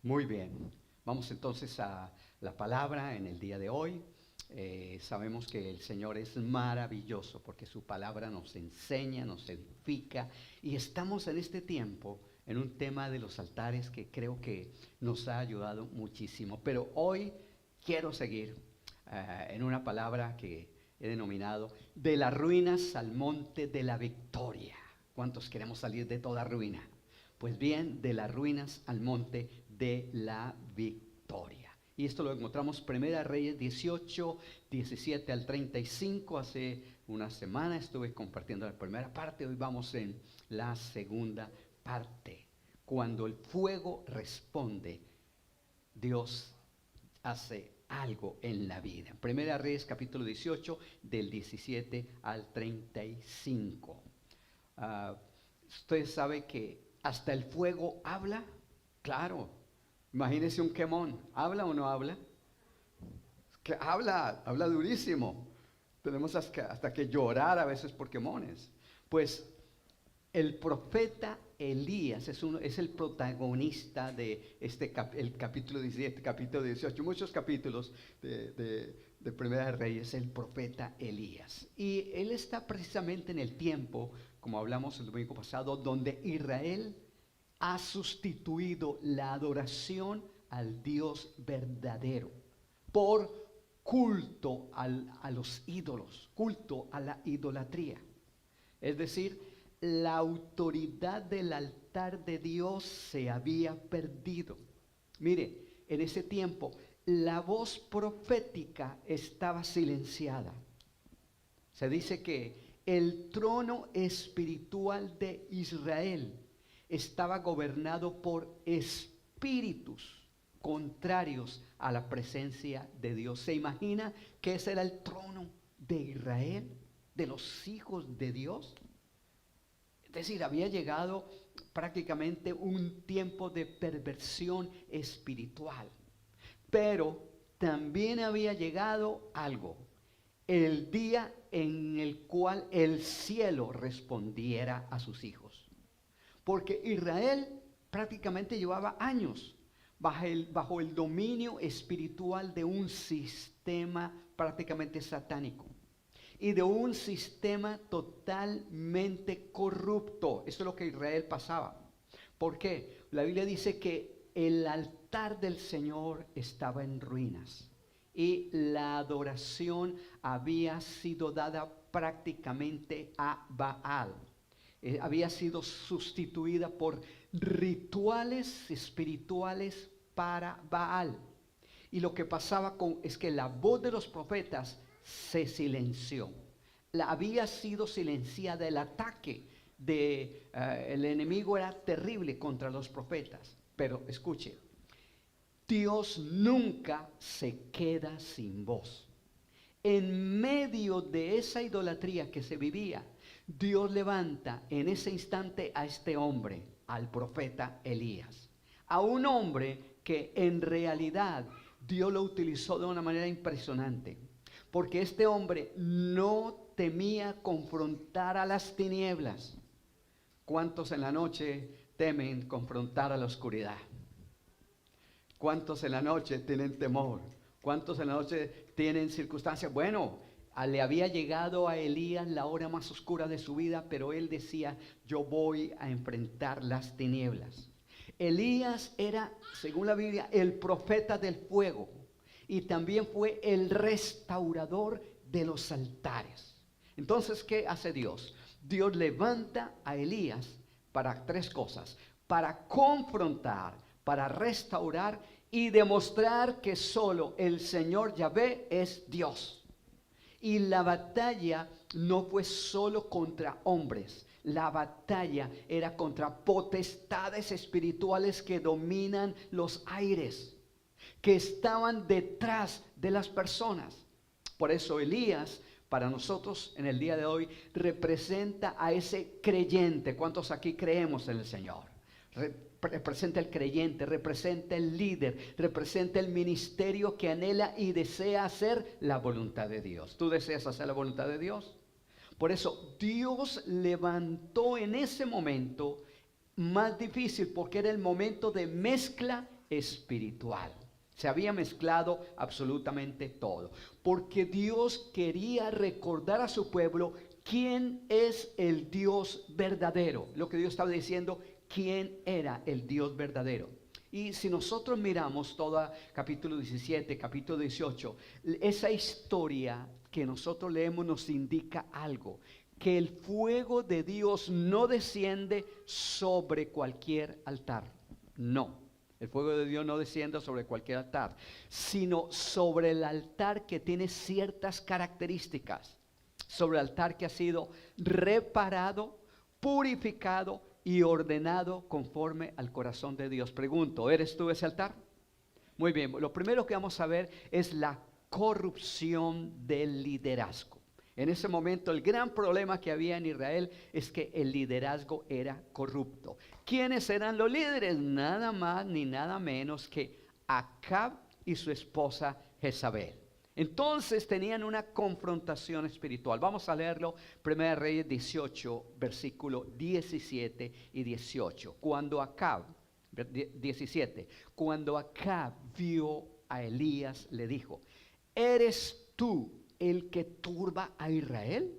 Muy bien, vamos entonces a la palabra en el día de hoy. Sabemos que el Señor es maravilloso porque su palabra nos enseña, nos edifica y estamos en este tiempo en un tema de los altares que creo que nos ha ayudado muchísimo. Pero hoy quiero seguir en una palabra que he denominado de las ruinas al monte de la victoria. ¿Cuántos queremos salir de toda ruina? Pues bien, de las ruinas al monte de la victoria. Y esto lo encontramos Primera Reyes 18, 17 al 35. Hace una semana estuve compartiendo la primera parte, hoy vamos en la segunda parte. Cuando el fuego responde, Dios hace algo en la vida. Primera Reyes capítulo 18, del 17 al 35. Usted sabe que hasta el fuego habla. Claro, imagínese un quemón, ¿habla o no habla? Que habla durísimo. Tenemos hasta que llorar a veces por quemones. Pues el profeta Elías es el protagonista de el capítulo 17, capítulo 18, muchos capítulos de Primera de Reyes, el profeta Elías. Y él está precisamente en el tiempo, como hablamos el domingo pasado, donde Israel ha sustituido la adoración al Dios verdadero por culto a los ídolos, culto a la idolatría. Es decir, la autoridad del altar de Dios se había perdido. Mire, en ese tiempo la voz profética estaba silenciada. Se dice que el trono espiritual de Israel estaba gobernado por espíritus contrarios a la presencia de Dios. ¿Se imagina que ese era el trono de Israel, de los hijos de Dios? Es decir, había llegado prácticamente un tiempo de perversión espiritual. Pero también había llegado algo, el día en el cual el cielo respondiera a sus hijos. Porque Israel prácticamente llevaba años bajo el dominio espiritual de un sistema prácticamente satánico y de un sistema totalmente corrupto. Eso es lo que Israel pasaba. ¿Por qué? La Biblia dice que el altar del Señor estaba en ruinas y la adoración había sido dada prácticamente a Baal. Había sido sustituida por rituales espirituales para Baal. Y lo que pasaba es que la voz de los profetas se silenció. Había sido silenciada. El ataque el enemigo era terrible contra los profetas. Pero escuche, Dios nunca se queda sin voz. En medio de esa idolatría que se vivía, Dios levanta en ese instante a este hombre, al profeta Elías. A un hombre que en realidad Dios lo utilizó de una manera impresionante. Porque este hombre no temía confrontar a las tinieblas. ¿Cuántos en la noche temen confrontar a la oscuridad? ¿Cuántos en la noche tienen temor? ¿Cuántos en la noche tienen circunstancias? Bueno, le había llegado a Elías la hora más oscura de su vida, pero él decía, yo voy a enfrentar las tinieblas. Elías era, según la Biblia, el profeta del fuego y también fue el restaurador de los altares. Entonces, ¿qué hace Dios? Dios levanta a Elías para tres cosas: para confrontar, para restaurar y demostrar que solo el Señor Yahvé es Dios. Y la batalla no fue solo contra hombres, la batalla era contra potestades espirituales que dominan los aires, que estaban detrás de las personas. Por eso Elías, para nosotros en el día de hoy, representa a ese creyente. ¿Cuántos aquí creemos en el Señor? Representa el creyente, representa el líder, representa el ministerio que anhela y desea hacer la voluntad de Dios. ¿Tú deseas hacer la voluntad de Dios? Por eso Dios levantó en ese momento más difícil, porque era el momento de mezcla espiritual. Se había mezclado absolutamente todo, porque Dios quería recordar a su pueblo quién es el Dios verdadero. Lo que Dios estaba diciendo, quién era el Dios verdadero. Y si nosotros miramos todo capítulo 17, capítulo 18, esa historia que nosotros leemos nos indica algo, que el fuego de Dios no desciende sobre cualquier altar, no. El fuego de Dios no desciende sobre cualquier altar, sino sobre el altar que tiene ciertas características, sobre el altar que ha sido reparado, purificado y ordenado conforme al corazón de Dios. Pregunto, ¿eres tú ese altar? Muy bien, lo primero que vamos a ver es la corrupción del liderazgo. En ese momento el gran problema que había en Israel es que el liderazgo era corrupto. ¿Quiénes eran los líderes? Nada más ni nada menos que Acab y su esposa Jezabel. Entonces tenían una confrontación espiritual. Vamos a leerlo, 1 Reyes 18, versículo 17 y 18. Cuando Acab vio a Elías, le dijo: ¿eres tú el que turba a Israel?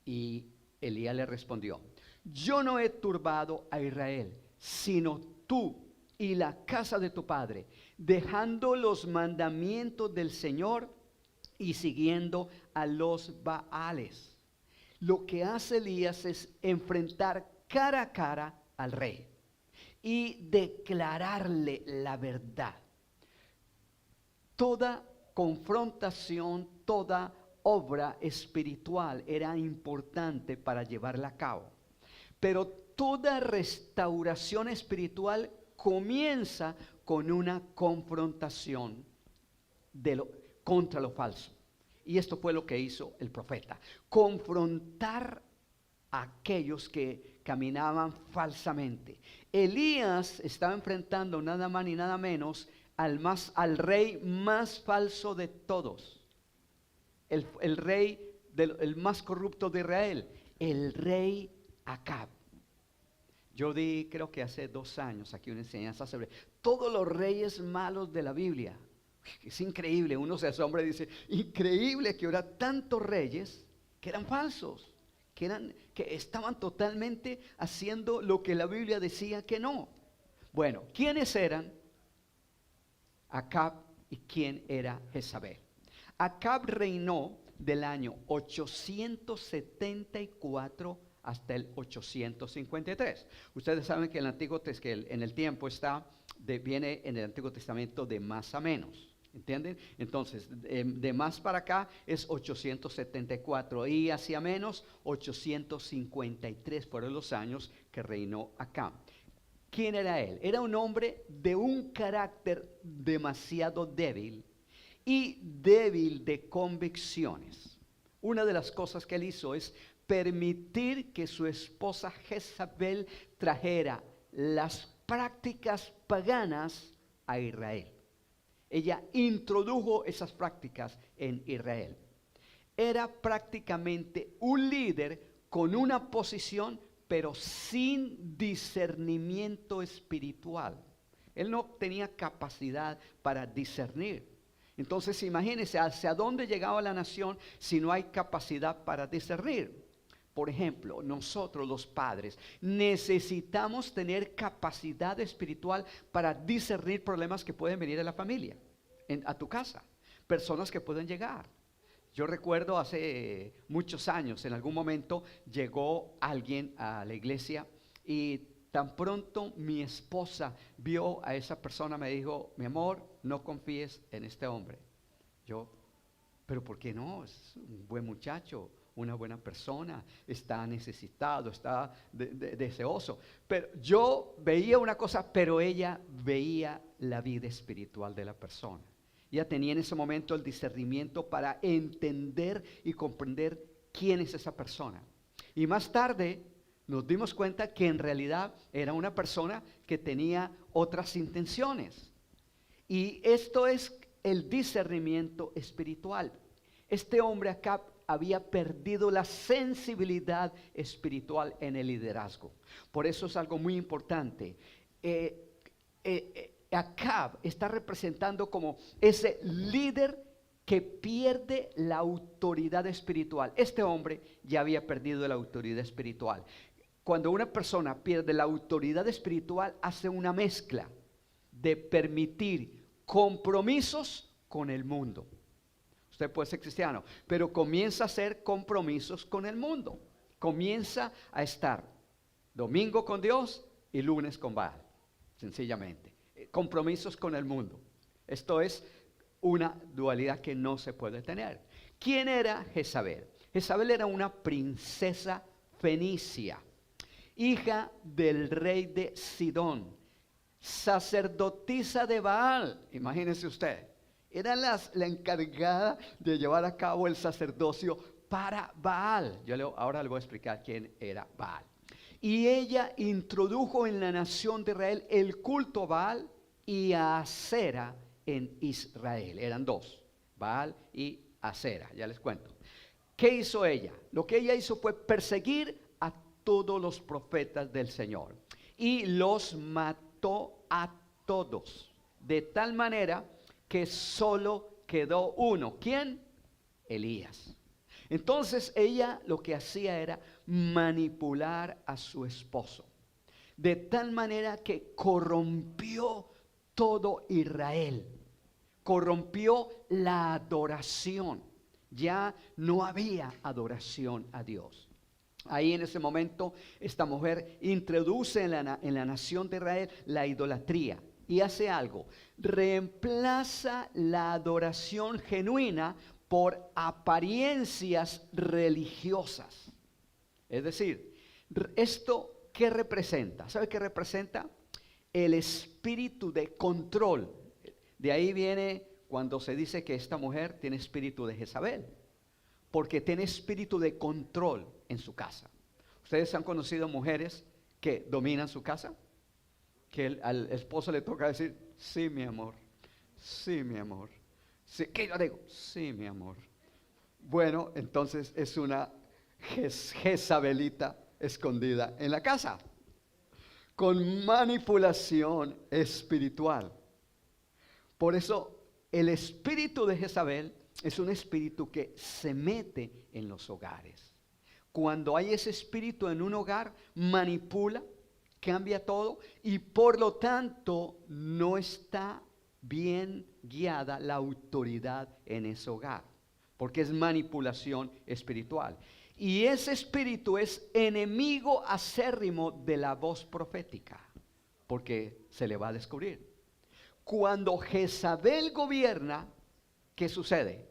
Y Elías le respondió: yo no he turbado a Israel, sino tú y la casa de tu padre, dejando los mandamientos del Señor y siguiendo a los Baales. Lo que hace Elías es enfrentar cara a cara al rey y declararle la verdad. Toda confrontación, toda obra espiritual era importante para llevarla a cabo. Pero toda restauración espiritual comienza con una confrontación contra lo falso. Y esto fue lo que hizo el profeta: confrontar a aquellos que caminaban falsamente. Elías estaba enfrentando nada más ni nada menos al rey más falso de todos, el rey el más corrupto de Israel, el rey Acab. Yo di, creo que hace 2 años, aquí una enseñanza sobre todos los reyes malos de la Biblia. Es increíble, uno se asombra y dice: increíble que hubiera tantos reyes que eran falsos, que estaban totalmente haciendo lo que la Biblia decía que no. Bueno, ¿quiénes eran Acab y quién era Jezabel? Acab reinó del año 874 hasta el 853. Ustedes saben que en el tiempo viene en el Antiguo Testamento de más a menos, ¿entienden? Entonces, de más para acá es 874 y hacia menos 853 fueron los años que reinó Acab. ¿Quién era él? Era un hombre de un carácter demasiado débil y débil de convicciones. Una de las cosas que él hizo es permitir que su esposa Jezabel trajera las prácticas paganas a Israel. Ella introdujo esas prácticas en Israel. Era prácticamente un líder con una posición, pero sin discernimiento espiritual. Él no tenía capacidad para discernir. Entonces imagínense hacia dónde llegaba la nación si no hay capacidad para discernir. Por ejemplo, nosotros los padres necesitamos tener capacidad espiritual para discernir problemas que pueden venir a la familia, a tu casa, personas que pueden llegar. Yo recuerdo hace muchos años, en algún momento llegó alguien a la iglesia y tan pronto mi esposa vio a esa persona, me dijo: mi amor, no confíes en este hombre. Yo, pero ¿por qué no? Es un buen muchacho, una buena persona, está necesitado, está deseoso. Pero yo veía una cosa, pero ella veía la vida espiritual de la persona. Ella tenía en ese momento el discernimiento para entender y comprender quién es esa persona. Y más tarde nos dimos cuenta que en realidad era una persona que tenía otras intenciones. Y esto es el discernimiento espiritual. Este hombre acá había perdido la sensibilidad espiritual en el liderazgo. Por eso es algo muy importante. Acab está representando como ese líder que pierde la autoridad espiritual. Este hombre ya había perdido la autoridad espiritual. Cuando una persona pierde la autoridad espiritual, hace una mezcla de permitir compromisos con el mundo. Usted puede ser cristiano, pero comienza a hacer compromisos con el mundo. Comienza a estar domingo con Dios y lunes con Baal, sencillamente. Compromisos con el mundo. Esto es una dualidad que no se puede tener. ¿Quién era Jezabel? Jezabel era una princesa fenicia, hija del rey de Sidón, sacerdotisa de Baal. Imagínese usted, era la encargada de llevar a cabo el sacerdocio para Baal. Ahora le voy a explicar quién era Baal. Y ella introdujo en la nación de Israel el culto a Baal y a Asera en Israel. Eran dos, Baal y Asera, ya les cuento. ¿Qué hizo ella? Lo que ella hizo fue perseguir a todos los profetas del Señor y los mató a todos, de tal manera que solo quedó uno. ¿Quién? Elías. Entonces ella lo que hacía era manipular a su esposo, de tal manera que corrompió todo Israel, corrompió la adoración. Ya no había adoración a Dios. Ahí en ese momento esta mujer introduce en la nación de Israel la idolatría y hace algo: reemplaza la adoración genuina por apariencias religiosas. Es decir, ¿esto qué representa? ¿Sabe qué representa? El espíritu de control. De ahí viene cuando se dice que esta mujer tiene espíritu de Jezabel, porque tiene espíritu de control en su casa. ¿Ustedes han conocido mujeres que dominan su casa? Que al esposo le toca decir, sí mi amor, sí mi amor. Sí, ¿qué yo digo? Sí mi amor. Bueno, entonces es una Jezabelita escondida en la casa, con manipulación espiritual. Por eso el espíritu de Jezabel es un espíritu que se mete en los hogares. Cuando hay ese espíritu en un hogar, manipula, cambia todo y por lo tanto no está bien guiada la autoridad en ese hogar, porque es manipulación espiritual. Y ese espíritu es enemigo acérrimo de la voz profética, porque se le va a descubrir. Cuando Jezabel gobierna, ¿qué sucede?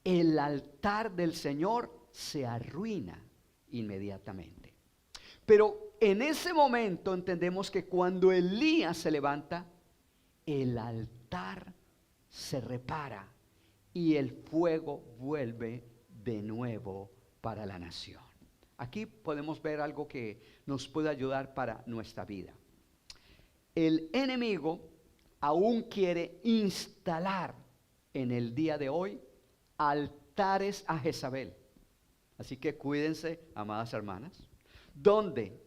El altar del Señor se arruina inmediatamente. Pero en ese momento entendemos que cuando Elías se levanta, el altar se repara y el fuego vuelve de nuevo para la nación. Aquí podemos ver algo que nos puede ayudar para nuestra vida. El enemigo aún quiere instalar en el día de hoy altares a Jezabel. Así que cuídense, amadas hermanas. ¿Dónde?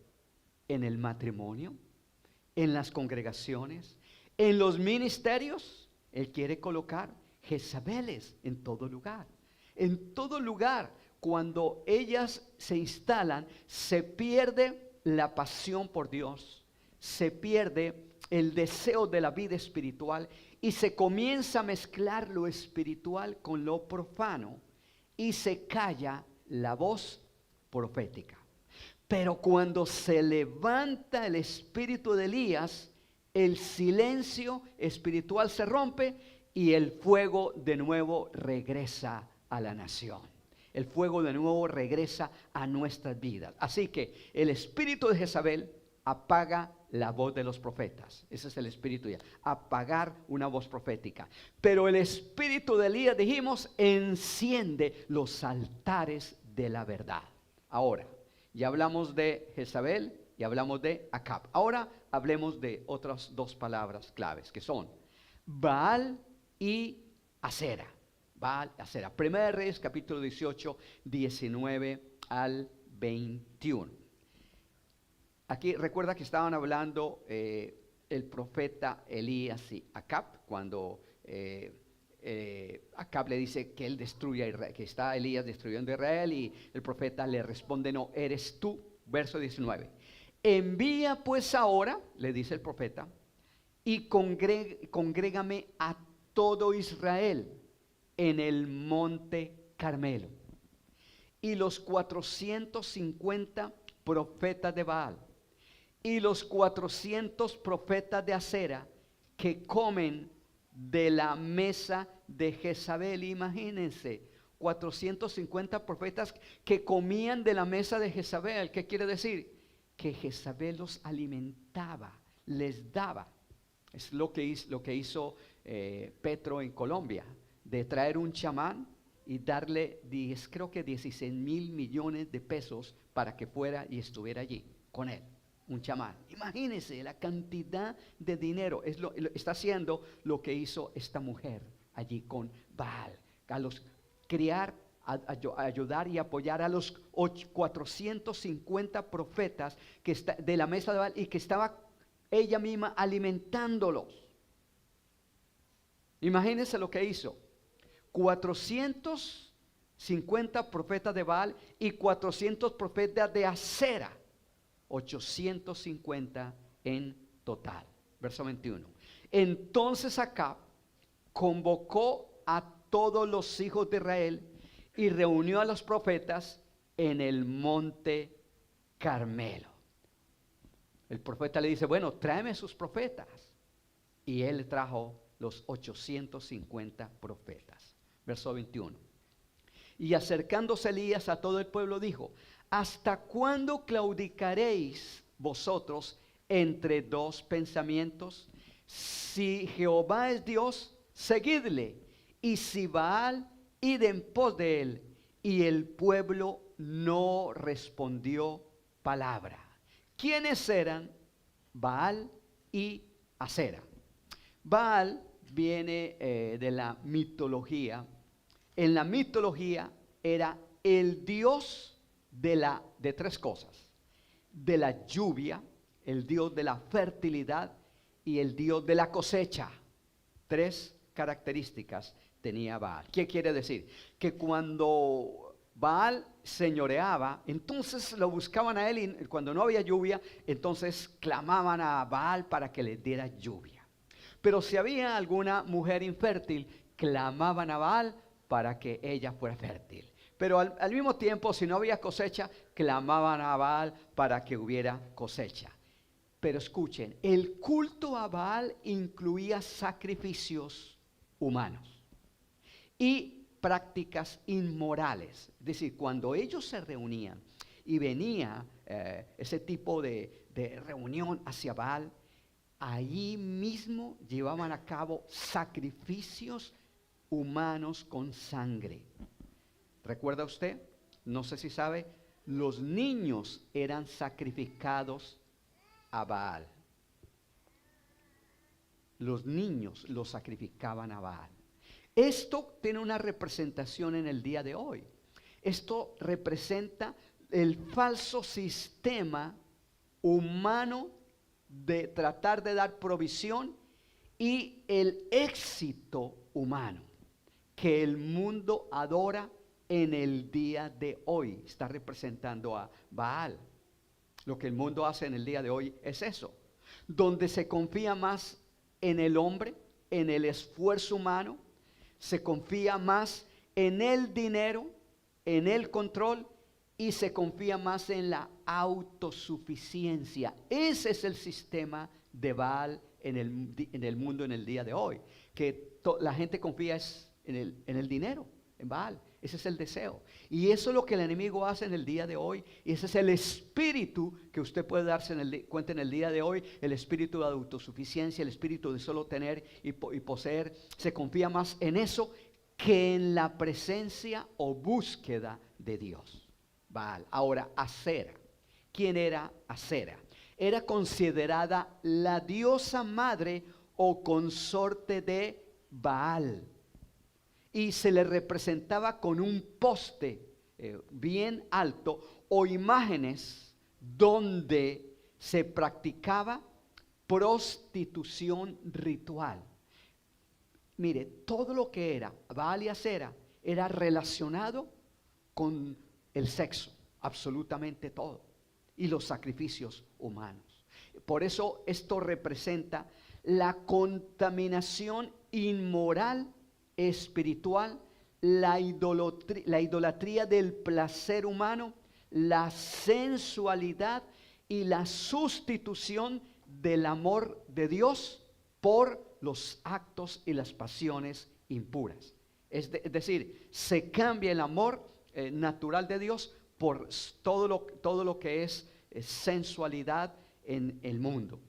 En el matrimonio, en las congregaciones, en los ministerios. Él quiere colocar Jezabeles en todo lugar. En todo lugar, cuando ellas se instalan, se pierde la pasión por Dios, se pierde el deseo de la vida espiritual y se comienza a mezclar lo espiritual con lo profano y se calla la voz profética. Pero cuando se levanta el espíritu de Elías, el silencio espiritual se rompe y el fuego de nuevo regresa a la nación. El fuego de nuevo regresa a nuestras vidas. Así que el espíritu de Jezabel apaga la voz de los profetas. Ese es el espíritu ya, apagar una voz profética. Pero el espíritu de Elías, dijimos, enciende los altares de la verdad. Ahora, ya hablamos de Jezabel y hablamos de Acab. Ahora hablemos de otras dos palabras claves que son Baal y Asera. Baal y Asera. Primera de Reyes, capítulo 18, 19 al 21. Aquí recuerda que estaban hablando, el profeta Elías y Acab, cuando Acab le dice que él destruya a Israel, que está Elías destruyendo a Israel, y el profeta le responde: no, eres tú. Verso 19. Envía pues ahora, le dice el profeta, y congrégame a todo Israel en el monte Carmelo. Y los 450 profetas de Baal y los 400 profetas de Acera que comen de la mesa de Jezabel. Imagínense, 450 profetas que comían de la mesa de Jezabel. ¿Qué quiere decir? Que Jezabel los alimentaba, les daba. Es lo que hizo Petro en Colombia, de traer un chamán y darle, creo que 16,000 millones de pesos para que fuera y estuviera allí con él. Un chamán. Imagínense la cantidad de dinero. Está haciendo lo que hizo esta mujer allí con Baal. A los criar, ayudar y apoyar a los 450 profetas de la mesa de Baal, y que estaba ella misma alimentándolos. Imagínense lo que hizo. 450 profetas de Baal y 400 profetas de Acera. 850 en total. Verso 21. Entonces Acab convocó a todos los hijos de Israel y reunió a los profetas en el monte Carmelo. El profeta le dice: bueno, tráeme sus profetas. Y él trajo los 850 profetas. Verso 21. Y acercándose Elías a todo el pueblo dijo: ¿hasta cuándo claudicaréis vosotros entre dos pensamientos? Si Jehová es Dios, seguidle, y si Baal, id en pos de él. Y el pueblo no respondió palabra. ¿Quiénes eran Baal y Acera? Baal viene de la mitología. En la mitología era el dios de tres cosas: de la lluvia, el dios de la fertilidad y el dios de la cosecha. Tres características tenía Baal. ¿Qué quiere decir? Que cuando Baal señoreaba, entonces lo buscaban a él, y cuando no había lluvia, entonces clamaban a Baal para que les diera lluvia. Pero si había alguna mujer infértil, clamaban a Baal para que ella fuera fértil. Pero al mismo tiempo, si no había cosecha, clamaban a Baal para que hubiera cosecha. Pero escuchen, el culto a Baal incluía sacrificios humanos y prácticas inmorales. Es decir, cuando ellos se reunían y venía ese tipo de reunión hacia Baal, allí mismo llevaban a cabo sacrificios humanos con sangre. ¿Recuerda usted? No sé si sabe, los niños eran sacrificados a Baal. Los niños los sacrificaban a Baal. Esto tiene una representación en el día de hoy. Esto representa el falso sistema humano de tratar de dar provisión y el éxito humano que el mundo adora en el día de hoy. Está representando a Baal. Lo que el mundo hace en el día de hoy es eso, donde se confía más en el hombre, en el esfuerzo humano, se confía más en el dinero, en el control, y se confía más en la autosuficiencia. Ese es el sistema de Baal en el mundo en el día de hoy, que la gente confía en el dinero, en Baal. Ese es el deseo. Y eso es lo que el enemigo hace en el día de hoy. Y ese es el espíritu que usted puede darse cuenta en el día de hoy. El espíritu de autosuficiencia, el espíritu de solo tener y poseer. Se confía más en eso que en la presencia o búsqueda de Dios. Baal. Ahora, Acera. ¿Quién era Acera? Era considerada la diosa madre o consorte de Baal. Y se le representaba con un poste bien alto o imágenes donde se practicaba prostitución ritual. Mire, todo lo que era Baal y Acera era relacionado con el sexo, absolutamente todo, y los sacrificios humanos. Por eso esto representa la contaminación inmoral, espiritual, la idolatría del placer humano, la sensualidad y la sustitución del amor de Dios por los actos y las pasiones impuras. Es decir, se cambia el amor natural de Dios por todo lo que es sensualidad en el mundo.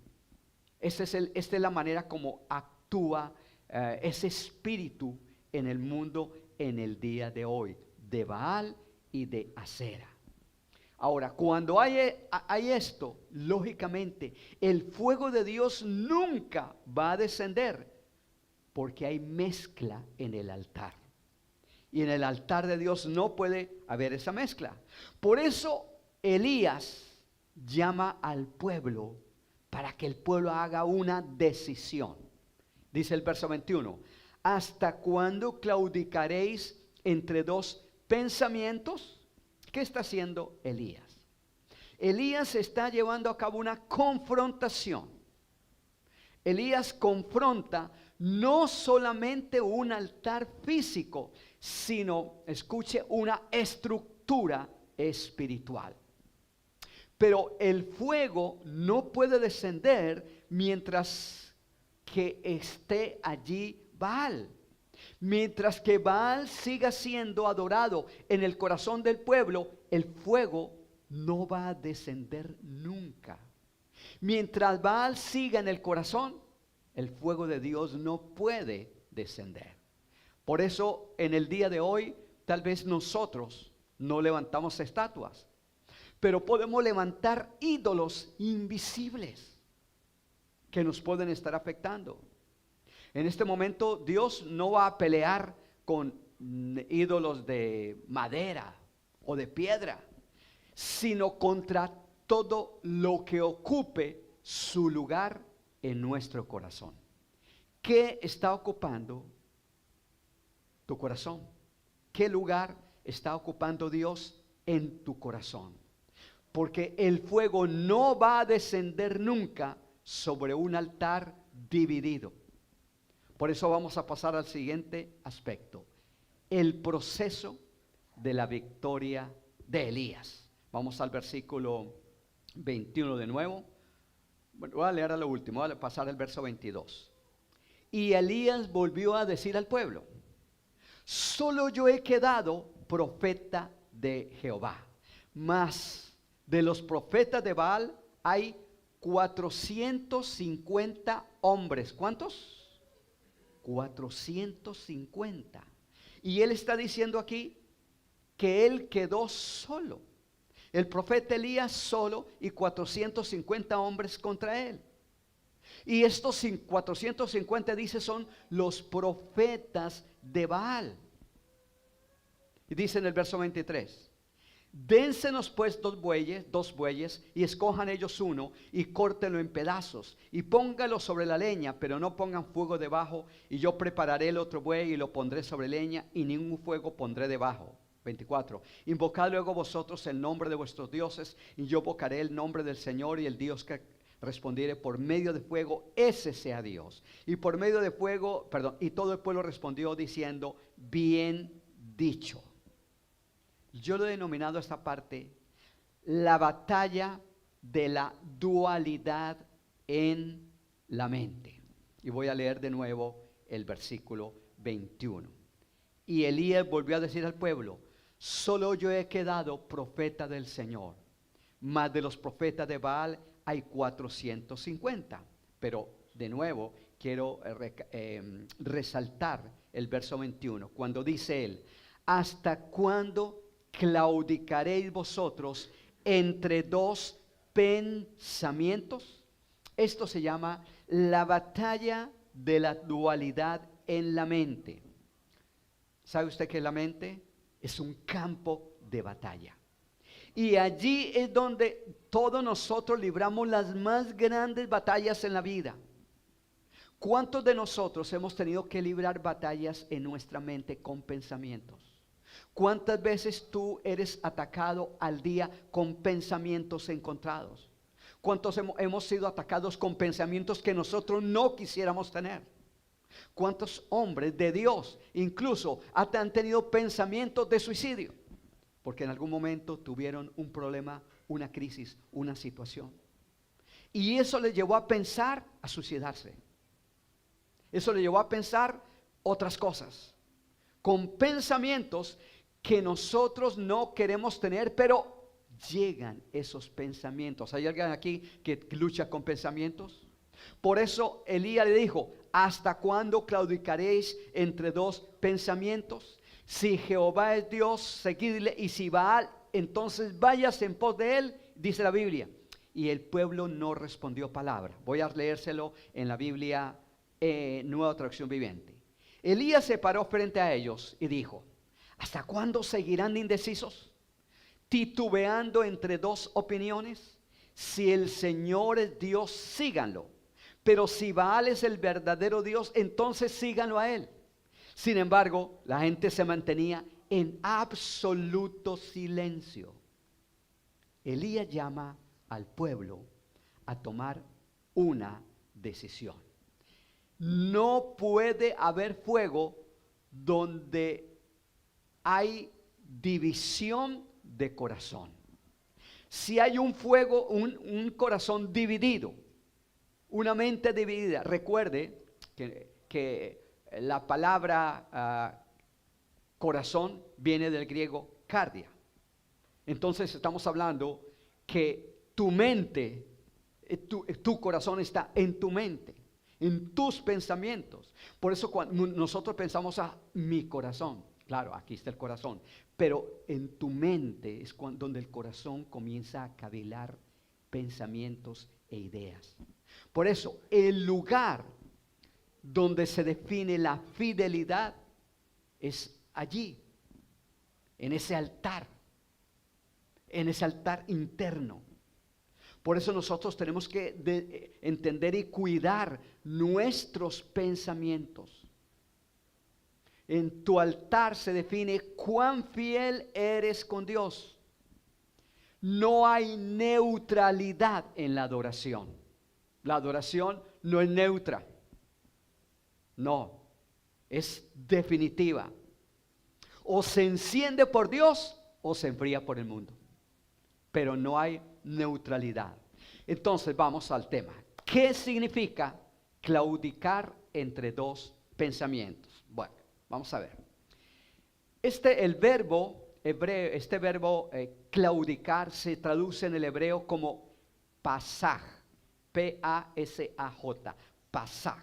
Esta es la manera como actúa ese espíritu en el mundo en el día de hoy, de Baal y de Acera. Ahora, cuando hay esto, lógicamente, el fuego de Dios nunca va a descender, porque hay mezcla en el altar. Y en el altar de Dios no puede haber esa mezcla. Por eso Elías llama al pueblo para que el pueblo haga una decisión. Dice el verso 21, ¿hasta cuándo claudicaréis entre dos pensamientos? ¿Qué está haciendo Elías? Elías está llevando a cabo una confrontación. Elías confronta no solamente un altar físico, sino, escuche, una estructura espiritual. Pero el fuego no puede descender mientras que esté allí Baal. Mientras que Baal siga siendo adorado en el corazón del pueblo, el fuego no va a descender nunca. Mientras Baal siga en el corazón, el fuego de Dios no puede descender. Por eso en el día de hoy, tal vez nosotros no levantamos estatuas, pero podemos levantar ídolos invisibles que nos pueden estar afectando. En este momento Dios no va a pelear con ídolos de madera o de piedra, sino contra todo lo que ocupe su lugar en nuestro corazón. ¿Qué está ocupando tu corazón? ¿Qué lugar está ocupando Dios en tu corazón? Porque el fuego no va a descender nunca sobre un altar dividido. Por eso vamos a pasar al siguiente aspecto, el proceso de la victoria de Elías. Vamos al versículo 21 de nuevo. Bueno, voy a leer a lo último, voy a pasar al verso 22. Y Elías volvió a decir al pueblo, solo yo he quedado profeta de Jehová, mas de los profetas de Baal hay 450 hombres. ¿Cuántos? 450. Y él está diciendo aquí que él quedó solo. El profeta Elías solo y 450 hombres contra él. Y estos 450 dice son los profetas de Baal. Y dice en el verso 23, dénsenos pues dos bueyes y escojan ellos uno y córtenlo en pedazos y póngalo sobre la leña, pero no pongan fuego debajo, y yo prepararé el otro buey y lo pondré sobre leña y ningún fuego pondré debajo. 24, invocad luego vosotros el nombre de vuestros dioses y yo invocaré el nombre del Señor, y el Dios que respondiere por medio de fuego, ese sea Dios. Y por medio de fuego, y todo el pueblo respondió diciendo, bien dicho. Yo lo he denominado esta parte la batalla de la dualidad en la mente. Y voy a leer de nuevo el versículo 21. Y Elías volvió a decir al pueblo, solo yo he quedado profeta del Señor, mas de los profetas de Baal hay 450. Pero de nuevo quiero resaltar el verso 21, cuando dice él, ¿hasta cuándo claudicaréis vosotros entre dos pensamientos? Esto se llama la batalla de la dualidad en la mente. ¿Sabe usted que la mente es un campo de batalla? Y allí es donde todos nosotros libramos las más grandes batallas en la vida. ¿Cuántos de nosotros hemos tenido que librar batallas en nuestra mente con pensamientos? ¿Cuántas veces tú eres atacado al día con pensamientos encontrados? ¿Cuántos hemos sido atacados con pensamientos que nosotros no quisiéramos tener? ¿Cuántos hombres de Dios incluso han tenido pensamientos de suicidio? Porque en algún momento tuvieron un problema, una crisis, una situación. Y eso les llevó a pensar a suicidarse. Eso le llevó a pensar otras cosas. Con pensamientos que nosotros no queremos tener, pero llegan esos pensamientos. ¿Hay alguien aquí que lucha con pensamientos? Por eso Elías le dijo: ¿hasta cuándo claudicaréis entre dos pensamientos? Si Jehová es Dios, seguidle, y si Baal, entonces vayas en pos de él, dice la Biblia. Y el pueblo no respondió palabra. Voy a leérselo en la Biblia, Nueva Traducción Viviente. Elías se paró frente a ellos y dijo: ¿hasta cuándo seguirán indecisos, titubeando entre dos opiniones? Si el Señor es Dios, síganlo. Pero si Baal es el verdadero Dios, entonces síganlo a él. Sin embargo, la gente se mantenía en absoluto silencio. Elías llama al pueblo a tomar una decisión. No puede haber fuego donde hay división de corazón. Si hay un fuego, un corazón dividido, una mente dividida. Recuerde que la palabra corazón viene del griego cardia. Entonces estamos hablando que tu mente, tu corazón está en tu mente, en tus pensamientos. Por eso cuando nosotros pensamos a mi corazón, claro, aquí está el corazón, pero en tu mente es donde el corazón comienza a cavilar pensamientos e ideas. Por eso el lugar donde se define la fidelidad es allí, en ese altar interno. Por eso nosotros tenemos que entender y cuidar nuestros pensamientos. En tu altar se define cuán fiel eres con Dios. No hay neutralidad en la adoración. La adoración no es neutra. No, es definitiva. O se enciende por Dios o se enfría por el mundo. Pero no hay neutralidad. Entonces vamos al tema. ¿Qué significa claudicar entre dos pensamientos? Bueno, vamos a ver. El verbo hebreo, claudicar se traduce en el hebreo como pasaj, P-A-S-A-J, pasaj.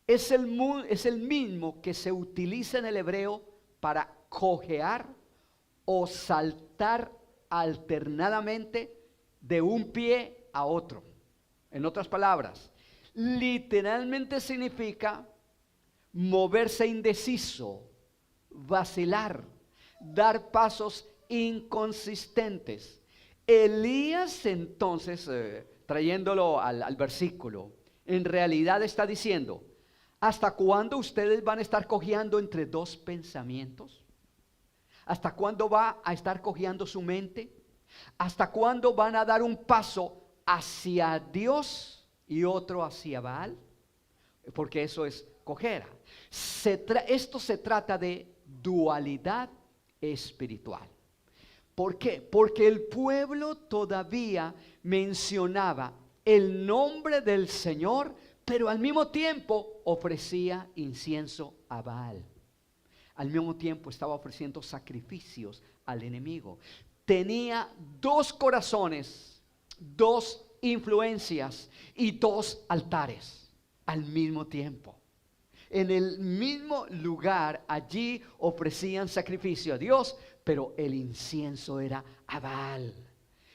Es el mismo que se utiliza en el hebreo para cojear o saltar alternadamente de un pie a otro. En otras palabras, literalmente significa moverse indeciso, vacilar, dar pasos inconsistentes. Elías entonces, trayéndolo al versículo, en realidad está diciendo: ¿hasta cuándo ustedes van a estar cojeando entre dos pensamientos? ¿Hasta cuándo va a estar cojeando su mente? ¿Hasta cuándo van a dar un paso hacia Dios y otro hacia Baal? Porque eso es cojera. Esto se trata de dualidad espiritual. ¿Por qué? Porque el pueblo todavía mencionaba el nombre del Señor, pero al mismo tiempo ofrecía incienso a Baal. Al mismo tiempo estaba ofreciendo sacrificios al enemigo. Tenía dos corazones, dos influencias y dos altares al mismo tiempo. En el mismo lugar, allí ofrecían sacrificio a Dios, pero el incienso era a Baal.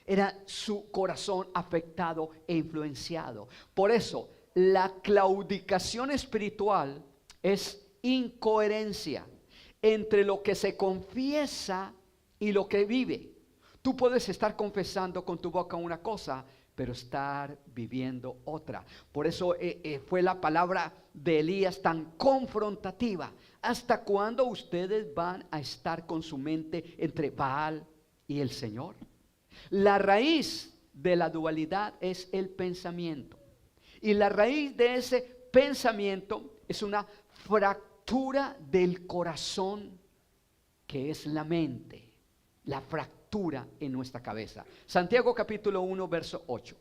Era su corazón afectado e influenciado. Por eso, la claudicación espiritual es incoherencia entre lo que se confiesa y lo que vive. Tú puedes estar confesando con tu boca una cosa, pero estar viviendo otra. Por eso fue la palabra de Elías tan confrontativa. ¿Hasta cuándo ustedes van a estar con su mente entre Baal y el Señor? La raíz de la dualidad es el pensamiento. Y la raíz de ese pensamiento es una fractura del corazón, que es la mente. La fractura en nuestra cabeza. Santiago capítulo 1 verso 8.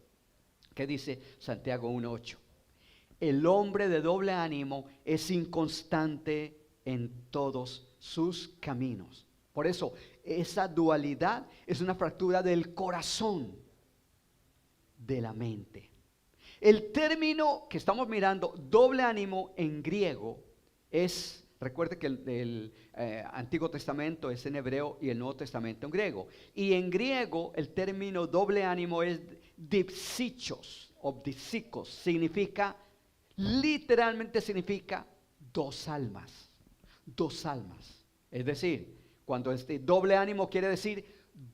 ¿Qué dice Santiago 1:8? El hombre de doble ánimo es inconstante en todos sus caminos. Por eso, esa dualidad es una fractura del corazón, de la mente. El término que estamos mirando, doble ánimo en griego, recuerde que el Antiguo Testamento es en hebreo y el Nuevo Testamento en griego. Y en griego el término doble ánimo es dipsichos o dipsicos. Literalmente significa dos almas. Dos almas. Es decir, cuando este doble ánimo quiere decir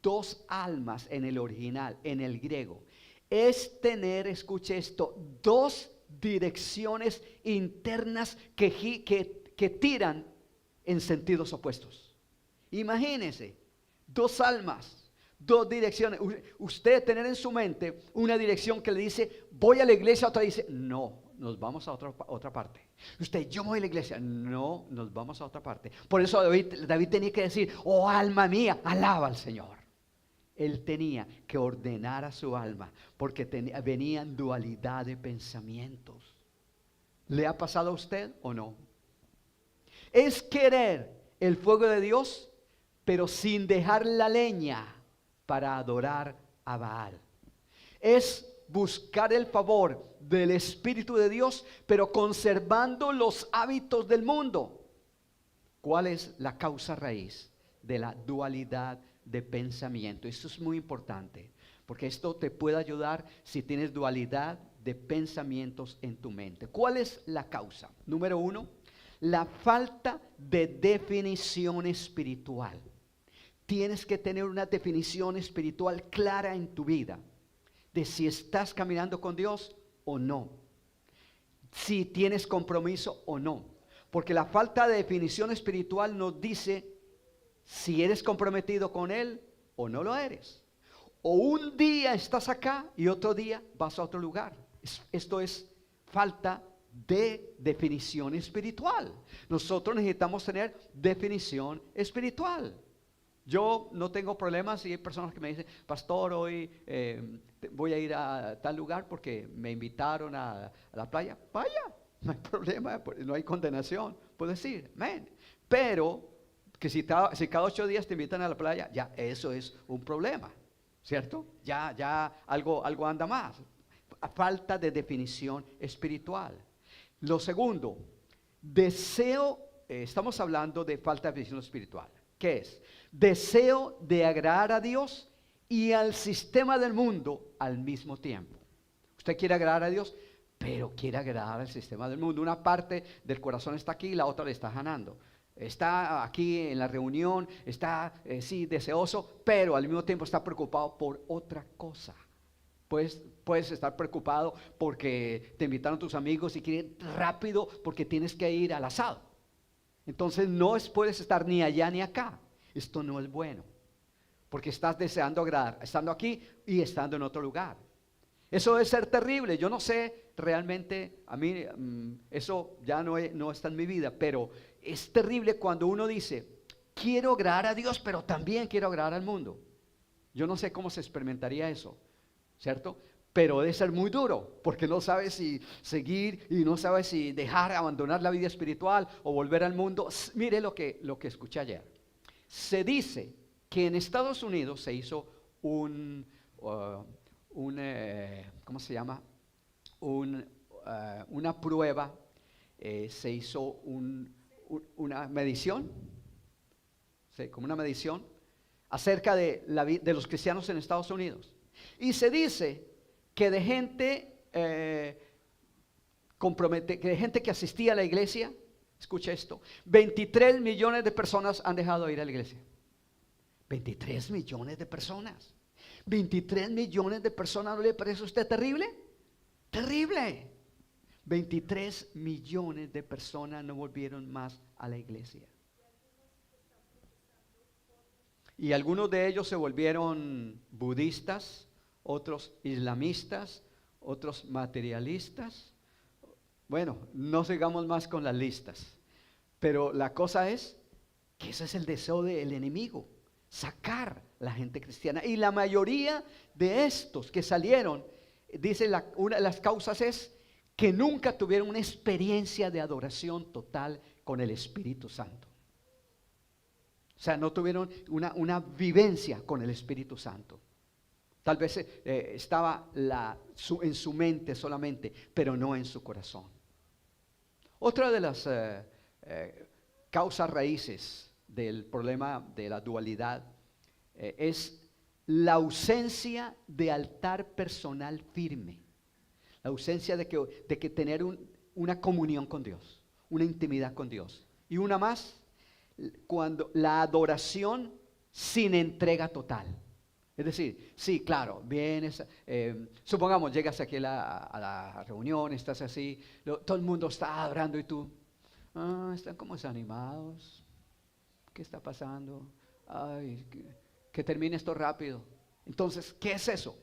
dos almas en el original, en el griego. Es tener, escuche esto, dos direcciones internas que tiran en sentidos opuestos. Imagínense, dos almas, dos direcciones. Usted tener en su mente una dirección que le dice, voy a la iglesia, otra dice, no, nos vamos a otra parte. Usted, yo voy a la iglesia, no, nos vamos a otra parte. Por eso David tenía que decir, oh alma mía, alaba al Señor. Él tenía que ordenar a su alma, porque venían dualidad de pensamientos. ¿Le ha pasado a usted o no? Es querer el fuego de Dios, pero sin dejar la leña para adorar a Baal. Es buscar el favor del Espíritu de Dios, pero conservando los hábitos del mundo. ¿Cuál es la causa raíz de la dualidad de pensamiento? Esto es muy importante, porque esto te puede ayudar si tienes dualidad de pensamientos en tu mente. ¿Cuál es la causa? Número 1, la falta de definición espiritual. Tienes que tener una definición espiritual clara en tu vida, de si estás caminando con Dios o no, si tienes compromiso o no, porque la falta de definición espiritual nos dice si eres comprometido con Él o no lo eres. O un día estás acá y otro día vas a otro lugar. Esto es falta de definición espiritual. Nosotros necesitamos tener definición espiritual. Yo no tengo problemas si hay personas que me dicen, pastor, hoy voy a ir a tal lugar porque me invitaron a la playa. Vaya, no hay problema, no hay condenación. Puedo decir, amén. Pero que si cada 8 días te invitan a la playa, ya eso es un problema, ¿cierto? Ya algo anda más. Falta de definición espiritual. Lo segundo, estamos hablando de falta de definición espiritual. ¿Qué es? Deseo de agradar a Dios y al sistema del mundo al mismo tiempo. Usted quiere agradar a Dios, pero quiere agradar al sistema del mundo. Una parte del corazón está aquí y la otra le está ganando. Está aquí en la reunión, está sí deseoso, pero al mismo tiempo está preocupado por otra cosa. Puedes estar preocupado porque te invitaron tus amigos y quieren rápido porque tienes que ir al asado. Entonces puedes estar ni allá ni acá. Esto no es bueno, porque estás deseando agradar, estando aquí y estando en otro lugar. Eso debe ser terrible. Yo no sé realmente, a mí eso ya no está en mi vida, pero es terrible cuando uno dice, quiero agradar a Dios, pero también quiero agradar al mundo. Yo no sé cómo se experimentaría eso, ¿cierto? Pero debe ser muy duro, porque no sabes si seguir y no sabes si abandonar la vida espiritual o volver al mundo. Mire lo que escuché ayer. Se dice que en Estados Unidos se hizo ¿cómo se llama? Una prueba, se hizo una medición, ¿sí? Como una medición acerca de los cristianos en Estados Unidos. Y se dice que de gente que asistía a la iglesia, escucha esto, 23 millones de personas han dejado de ir a la iglesia. 23 millones de personas. 23 millones de personas, ¿no le parece a usted terrible? Terrible. 23 millones de personas no volvieron más a la iglesia. Y algunos de ellos se volvieron budistas, otros islamistas, otros materialistas. Bueno, no sigamos más con las listas. Pero la cosa es que ese es el deseo del enemigo, sacar la gente cristiana. Y la mayoría de estos que salieron, dice una de las causas es que nunca tuvieron una experiencia de adoración total con el Espíritu Santo. O sea, no tuvieron una vivencia con el Espíritu Santo. Tal vez estaba en su mente solamente, pero no en su corazón. Otra de las causas raíces del problema de la dualidad es la ausencia de altar personal firme. La ausencia de que tener una comunión con Dios, una intimidad con Dios. Y una más, cuando la adoración sin entrega total. Es decir, sí, claro, vienes, supongamos, llegas aquí a la reunión, estás así, todo el mundo está adorando y tú, están como desanimados, ¿qué está pasando? Ay, que termine esto rápido. Entonces, ¿qué es eso?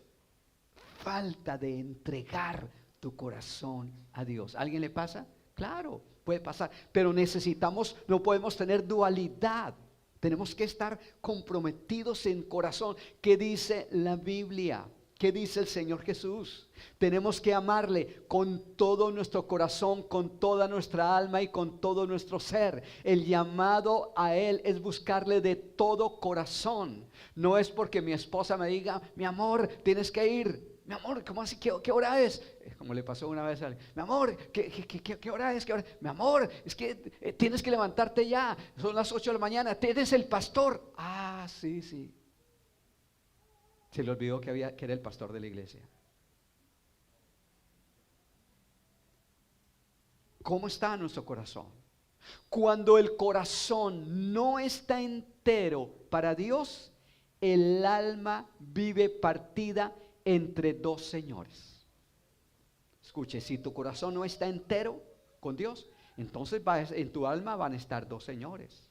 Falta de entregar tu corazón a Dios. ¿A alguien le pasa? Claro, puede pasar, pero no podemos tener dualidad. Tenemos que estar comprometidos en corazón. ¿Qué dice la Biblia? ¿Qué dice el Señor Jesús? Tenemos que amarle con todo nuestro corazón, con toda nuestra alma y con todo nuestro ser. El llamado a Él es buscarle de todo corazón. No es porque mi esposa me diga, mi amor, tienes que ir. Mi amor, ¿cómo así? ¿Qué hora es? Como le pasó una vez a alguien. Mi amor, ¿qué hora es? Mi amor, es que tienes que levantarte ya. Son las 8 de la mañana. ¿Eres el pastor? Ah, sí. Se le olvidó que era el pastor de la iglesia. ¿Cómo está nuestro corazón? Cuando el corazón no está entero para Dios, el alma vive partida entre dos señores. Escuche, si tu corazón no está entero con Dios, entonces en tu alma van a estar dos señores.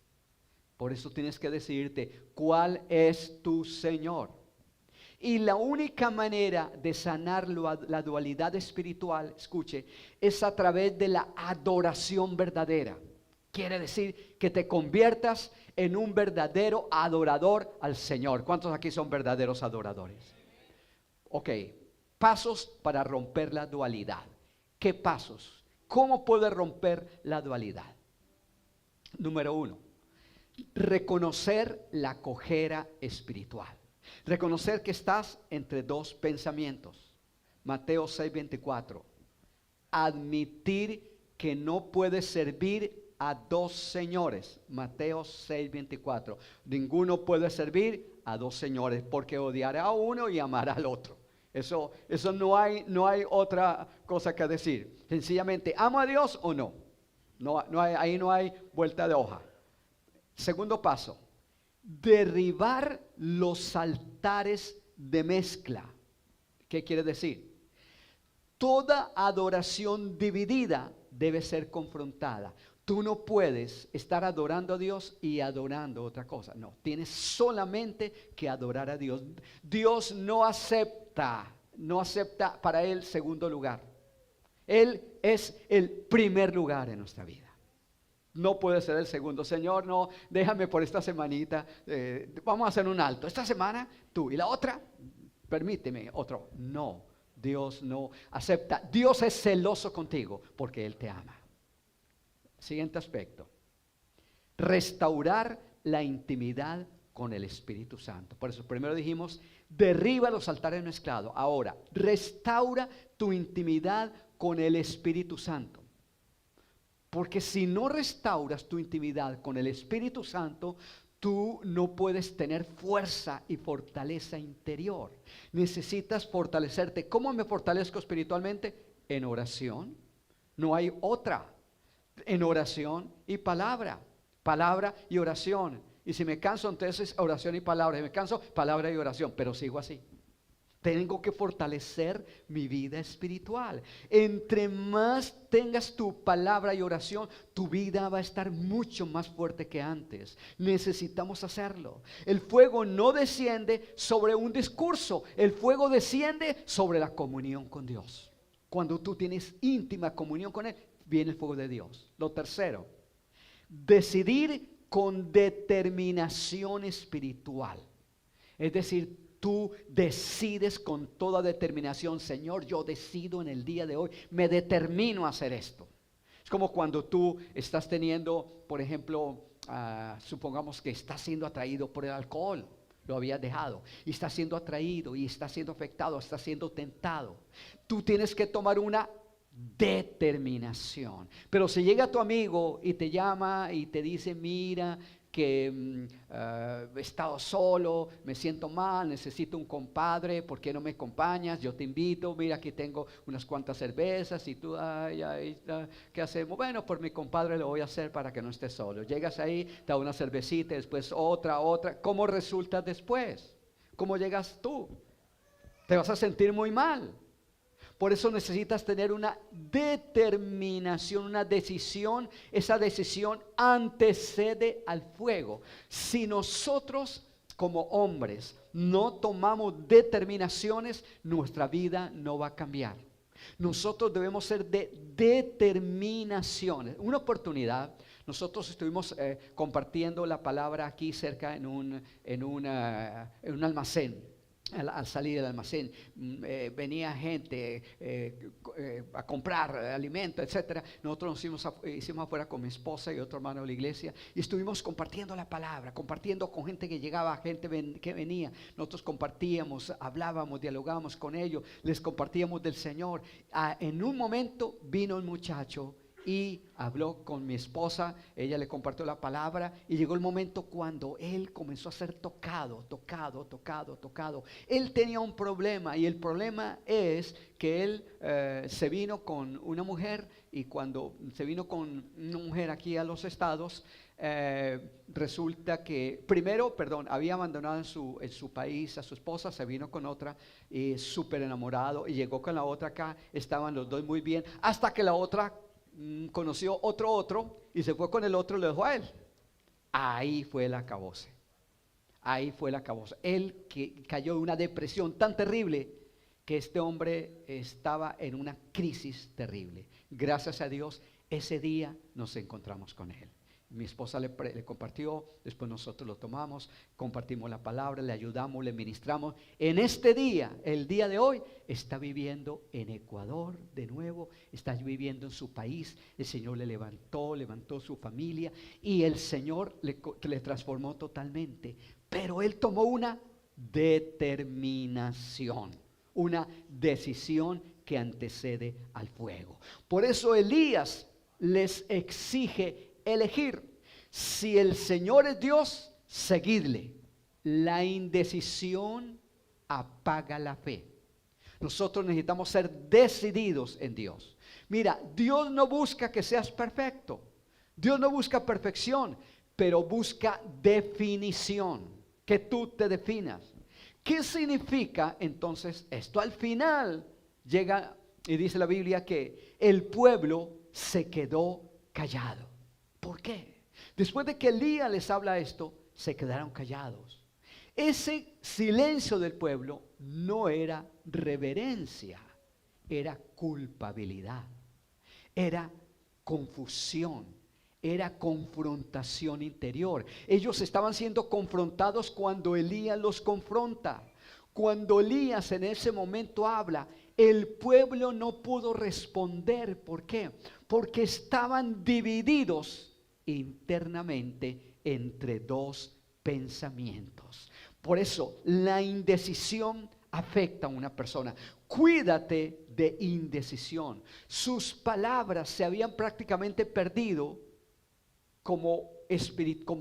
Por eso tienes que decidirte cuál es tu Señor. Y la única manera de sanar la dualidad espiritual, escuche, es a través de la adoración verdadera. Quiere decir que te conviertas en un verdadero adorador al Señor. ¿Cuántos aquí son verdaderos adoradores? Ok, pasos para romper la dualidad. ¿Qué pasos? ¿Cómo puedes romper la dualidad? Número 1, reconocer la cojera espiritual. Reconocer que estás entre dos pensamientos. Mateo 6:24. Admitir que no puedes servir a dos señores. Mateo 6:24. Ninguno puede servir a dos señores, porque odiará a uno y amará al otro. Eso no hay otra cosa que decir. Sencillamente, ¿amo a Dios o no? Ahí no hay vuelta de hoja. Segundo paso, derribar los altares de mezcla. ¿Qué quiere decir? Toda adoración dividida debe ser confrontada. Tú no puedes estar adorando a Dios y adorando otra cosa. No, tienes solamente que adorar a Dios. Dios no acepta para Él segundo lugar. Él es el primer lugar en nuestra vida. No puede ser el segundo. Señor, no, déjame por esta semanita, vamos a hacer un alto. Esta semana tú y la otra, permíteme otro. No, Dios no acepta. Dios es celoso contigo porque Él te ama. Siguiente aspecto, restaurar la intimidad con el Espíritu Santo. Por eso primero dijimos, derriba los altares mezclados. Ahora, restaura tu intimidad con el Espíritu Santo. Porque si no restauras tu intimidad con el Espíritu Santo, tú no puedes tener fuerza y fortaleza interior. Necesitas fortalecerte. ¿Cómo me fortalezco espiritualmente? En oración. No hay otra. En oración y palabra y oración. Y si me canso, entonces oración y palabra. Si me canso, palabra y oración. Pero sigo así. Tengo que fortalecer mi vida espiritual. Entre más tengas tu palabra y oración, tu vida va a estar mucho más fuerte que antes. Necesitamos hacerlo. El fuego no desciende sobre un discurso. El fuego desciende sobre la comunión con Dios. Cuando tú tienes íntima comunión con Él, viene el fuego de Dios. Lo tercero, decidir con determinación espiritual. Es decir, tú decides con toda determinación: Señor, yo decido en el día de hoy, me determino a hacer esto. Es como cuando tú estás teniendo, por ejemplo, supongamos que estás siendo atraído por el alcohol, lo habías dejado, y estás siendo atraído y estás siendo afectado, estás siendo tentado. Tú tienes que tomar una determinación. Pero si llega tu amigo y te llama y te dice: mira, que he estado solo, me siento mal, necesito un compadre, ¿por qué no me acompañas? Yo te invito, mira, aquí tengo unas cuantas cervezas y tú, ¿qué hacemos? Bueno, por mi compadre lo voy a hacer para que no esté solo. Llegas ahí, te da una cervecita, después otra. ¿Cómo resulta después? ¿Cómo llegas tú? Te vas a sentir muy mal. Por eso necesitas tener una determinación, una decisión. Esa decisión antecede al fuego. Si nosotros como hombres no tomamos determinaciones, nuestra vida no va a cambiar. Nosotros debemos ser de determinaciones. Una oportunidad, nosotros estuvimos compartiendo la palabra aquí cerca en un almacén. Al salir del almacén, venía gente a comprar alimento, etcétera. Nosotros nos hicimos afuera con mi esposa y otro hermano de la iglesia, y estuvimos compartiendo la palabra, compartiendo con gente que llegaba, gente que venía. Nosotros compartíamos, hablábamos, dialogábamos con ellos, les compartíamos del Señor. En un momento vino un muchacho y habló con mi esposa, ella le compartió la palabra, y llegó el momento cuando él comenzó a ser tocado. Él tenía un problema, y el problema es que él se vino con una mujer, y cuando se vino con una mujer aquí a los Estados, resulta que había abandonado en su país a su esposa, se vino con otra, y súper enamorado, y llegó con la otra acá, estaban los dos muy bien, hasta que la otra conoció otro y se fue con el otro y lo dejó a él. Ahí fue el acabose. Él que cayó en una depresión tan terrible que este hombre estaba en una crisis terrible. Gracias a Dios, ese día nos encontramos con él. Mi esposa le compartió, después nosotros lo tomamos, compartimos la palabra, le ayudamos, le ministramos. En este día, el día de hoy, está viviendo en Ecuador de nuevo, está viviendo en su país. El Señor le levantó su familia, y el Señor le transformó totalmente. Pero él tomó una determinación, una decisión que antecede al fuego. Por eso Elías les exige elegir. Si el Señor es Dios, seguidle. La indecisión apaga la fe. Nosotros necesitamos ser decididos en Dios. Mira, Dios no busca que seas perfecto. Dios no busca perfección, pero busca definición, que tú te definas. ¿Qué significa entonces esto? Al final llega y dice la Biblia que el pueblo se quedó callado. ¿Por qué? Después de que Elías les habla esto, se quedaron callados. Ese silencio del pueblo no era reverencia, era culpabilidad, era confusión, era confrontación interior. Ellos estaban siendo confrontados cuando Elías los confronta. Cuando Elías en ese momento habla, el pueblo no pudo responder. ¿Por qué? Porque estaban divididos internamente entre dos pensamientos. Por eso la indecisión afecta a una persona. Cuídate de indecisión. Sus palabras se habían prácticamente perdido como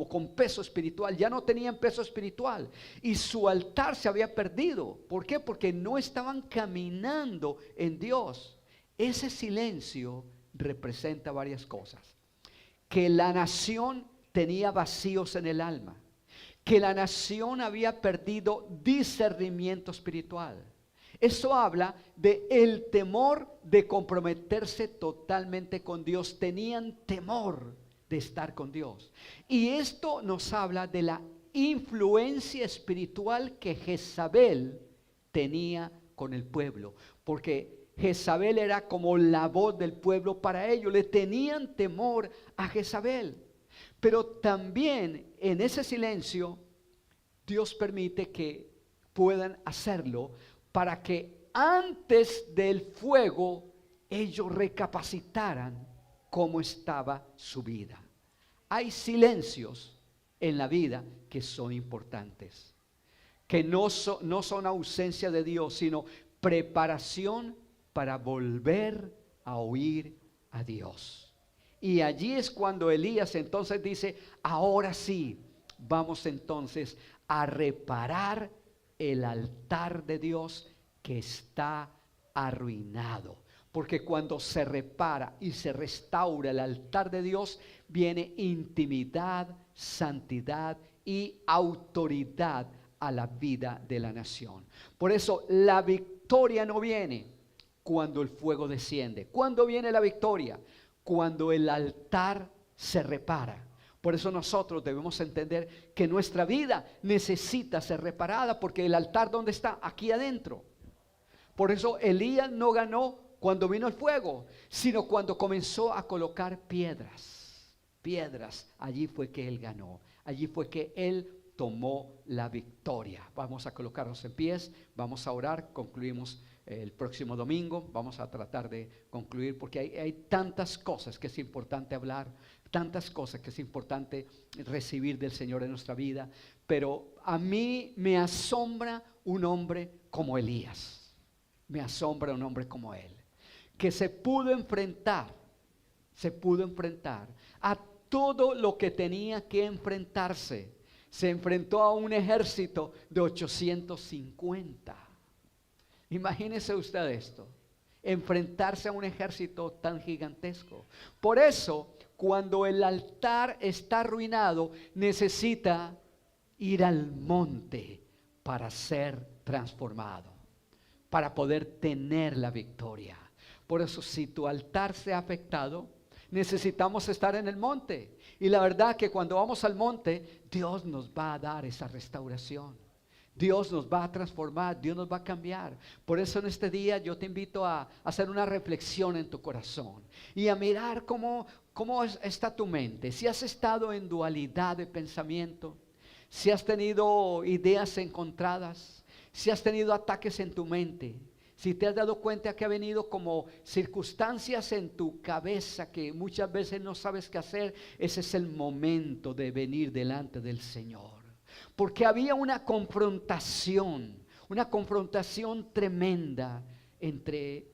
con peso espiritual. Ya no tenían peso espiritual, y su altar se había perdido. ¿Por qué? Porque no estaban caminando en Dios. Ese silencio representa varias cosas: que la nación tenía vacíos en el alma, que la nación había perdido discernimiento espiritual. Eso habla de el temor de comprometerse totalmente con Dios. Tenían temor de estar con Dios. Y esto nos habla de la influencia espiritual que Jezabel tenía con el pueblo, porque Jezabel era como la voz del pueblo para ellos. Le tenían temor a Jezabel. Pero también en ese silencio Dios permite que puedan hacerlo para que antes del fuego ellos recapacitaran cómo estaba su vida. Hay silencios en la vida que son importantes, que no son ausencia de Dios, sino preparación para volver a oír a Dios. Y allí es cuando Elías entonces dice, ahora sí, vamos entonces a reparar el altar de Dios que está arruinado. Porque cuando se repara y se restaura el altar de Dios, viene intimidad, santidad y autoridad a la vida de la nación. Por eso la victoria no viene cuando el fuego desciende. ¿Cuándo viene la victoria? Cuando el altar se repara. Por eso nosotros debemos entender que nuestra vida necesita ser reparada, porque el altar, ¿dónde está? Aquí adentro. Por eso Elías no ganó cuando vino el fuego, sino cuando comenzó a colocar piedras. Allí fue que él ganó. Allí fue que él tomó la victoria. Vamos a colocarnos en pies, vamos a orar, concluimos el próximo domingo. Vamos a tratar de concluir porque hay tantas cosas que es importante hablar, tantas cosas que es importante recibir del Señor en nuestra vida. Pero a mí me asombra un hombre como Elías. Me asombra un hombre como él, que se pudo enfrentar a todo lo que tenía que enfrentarse. Se enfrentó a un ejército de 850. Imagínese usted esto, enfrentarse a un ejército tan gigantesco. Por eso, cuando el altar está arruinado, necesita ir al monte para ser transformado, para poder tener la victoria. Por eso, si tu altar se ha afectado, necesitamos estar en el monte. Y la verdad que cuando vamos al monte, Dios nos va a dar esa restauración. Dios nos va a transformar, Dios nos va a cambiar. Por eso en este día yo te invito a hacer una reflexión en tu corazón y a mirar cómo está tu mente. Si has estado en dualidad de pensamiento, si has tenido ideas encontradas, si has tenido ataques en tu mente, si te has dado cuenta que ha venido como circunstancias en tu cabeza que muchas veces no sabes qué hacer, ese es el momento de venir delante del Señor. Porque había una confrontación tremenda entre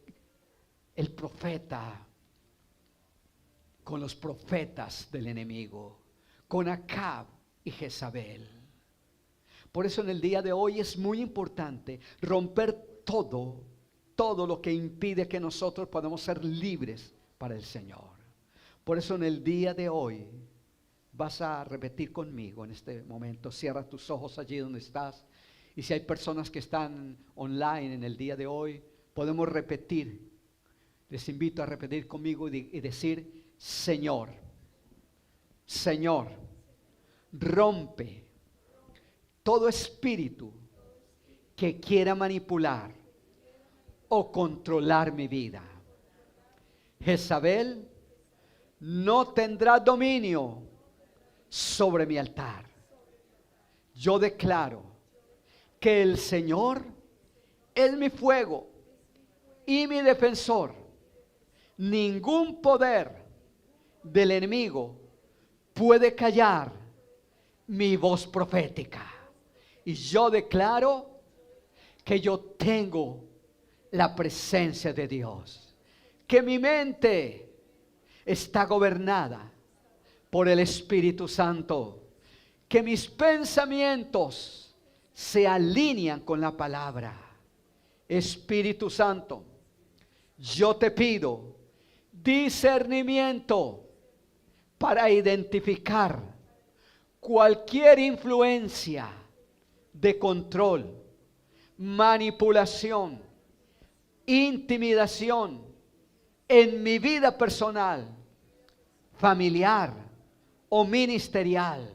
el profeta con los profetas del enemigo, con Acab y Jezabel. Por eso en el día de hoy es muy importante romper todo lo que impide que nosotros podamos ser libres para el Señor. Por eso en el día de hoy vas a repetir conmigo en este momento. Cierra tus ojos allí donde estás. Y si hay personas que están online en el día de hoy, podemos repetir. Les invito a repetir conmigo y decir: Señor, rompe todo espíritu que quiera manipular o controlar mi vida. Jezabel no tendrá dominio sobre mi altar. Yo declaro que el Señor es mi fuego y mi defensor. Ningún poder del enemigo puede callar mi voz profética. Y yo declaro que yo tengo la presencia de Dios, que mi mente está gobernada por el Espíritu Santo, que mis pensamientos se alinean con la palabra. Espíritu Santo, yo te pido discernimiento para identificar cualquier influencia de control, manipulación, intimidación en mi vida personal, familiar o ministerial.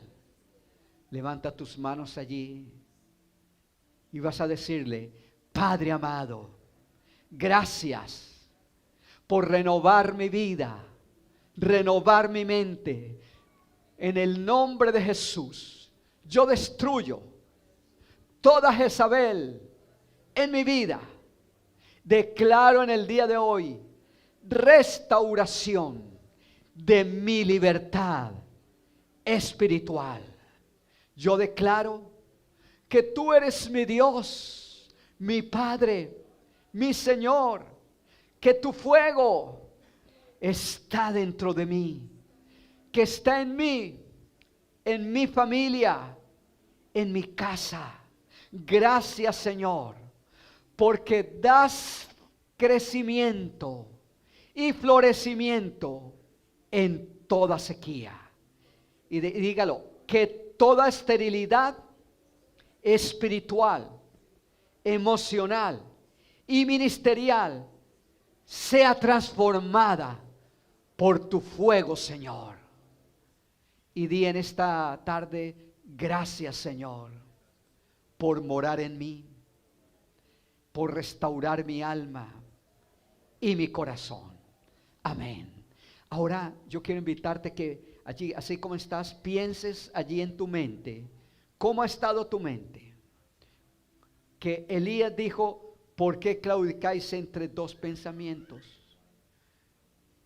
Levanta tus manos allí y vas a decirle: Padre amado, gracias por renovar mi vida, renovar mi mente. En el nombre de Jesús, yo destruyo toda Jezabel en mi vida. Declaro en el día de hoy restauración de mi libertad espiritual. Yo declaro que tú eres mi Dios, mi Padre, mi Señor, que tu fuego está dentro de mí, que está en mí, en mi familia, en mi casa. Gracias, Señor, porque das crecimiento y florecimiento en toda sequía. Y dígalo, que toda esterilidad espiritual, emocional y ministerial sea transformada por tu fuego, Señor. Y di en esta tarde: gracias, Señor, por morar en mí, por restaurar mi alma y mi corazón. Amén. Ahora yo quiero invitarte que allí, así como estás, pienses allí en tu mente. ¿Cómo ha estado tu mente? Que Elías dijo: ¿por qué claudicáis entre dos pensamientos?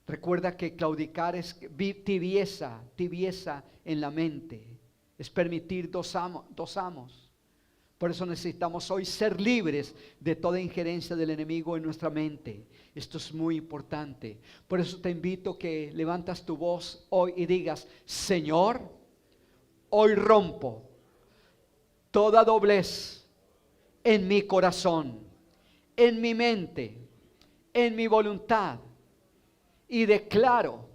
Recuerda que claudicar es tibieza en la mente. Es permitir dos amos. Por eso necesitamos hoy ser libres de toda injerencia del enemigo en nuestra mente. Esto es muy importante. Por eso te invito que levantas tu voz hoy y digas: Señor, hoy rompo toda doblez en mi corazón, en mi mente, en mi voluntad. Y declaro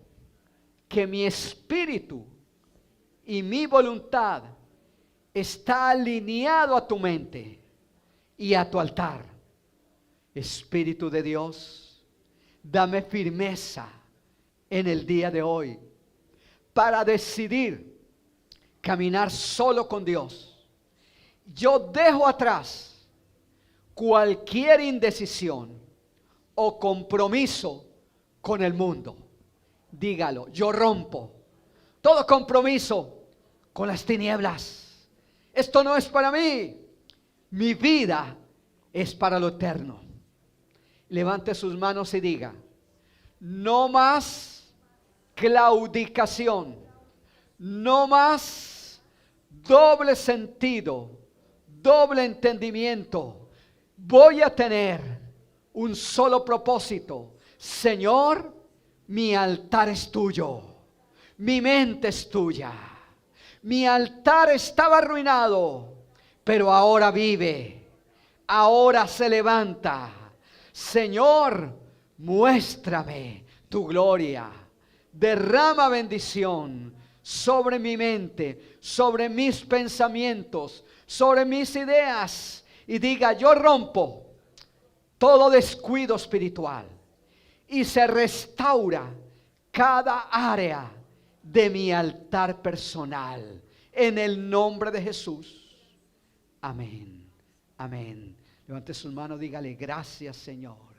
que mi espíritu y mi voluntad está alineado a tu mente y a tu altar. Espíritu de Dios, dame firmeza en el día de hoy para decidir caminar solo con Dios. Yo dejo atrás cualquier indecisión o compromiso con el mundo. Dígalo: yo rompo todo compromiso con las tinieblas. Esto no es para mí. Mi vida es para lo eterno. Levante sus manos y diga: no más claudicación, no más doble sentido, doble entendimiento. Voy a tener un solo propósito. Señor, mi altar es tuyo, mi mente es tuya. Mi altar estaba arruinado, pero ahora vive, ahora se levanta. Señor, muéstrame tu gloria. Derrama bendición sobre mi mente, sobre mis pensamientos, sobre mis ideas. Y diga: yo rompo todo descuido espiritual. Y se restaura cada área de mi altar personal. En el nombre de Jesús. Amén. Amén. Levante sus manos, dígale: gracias, Señor.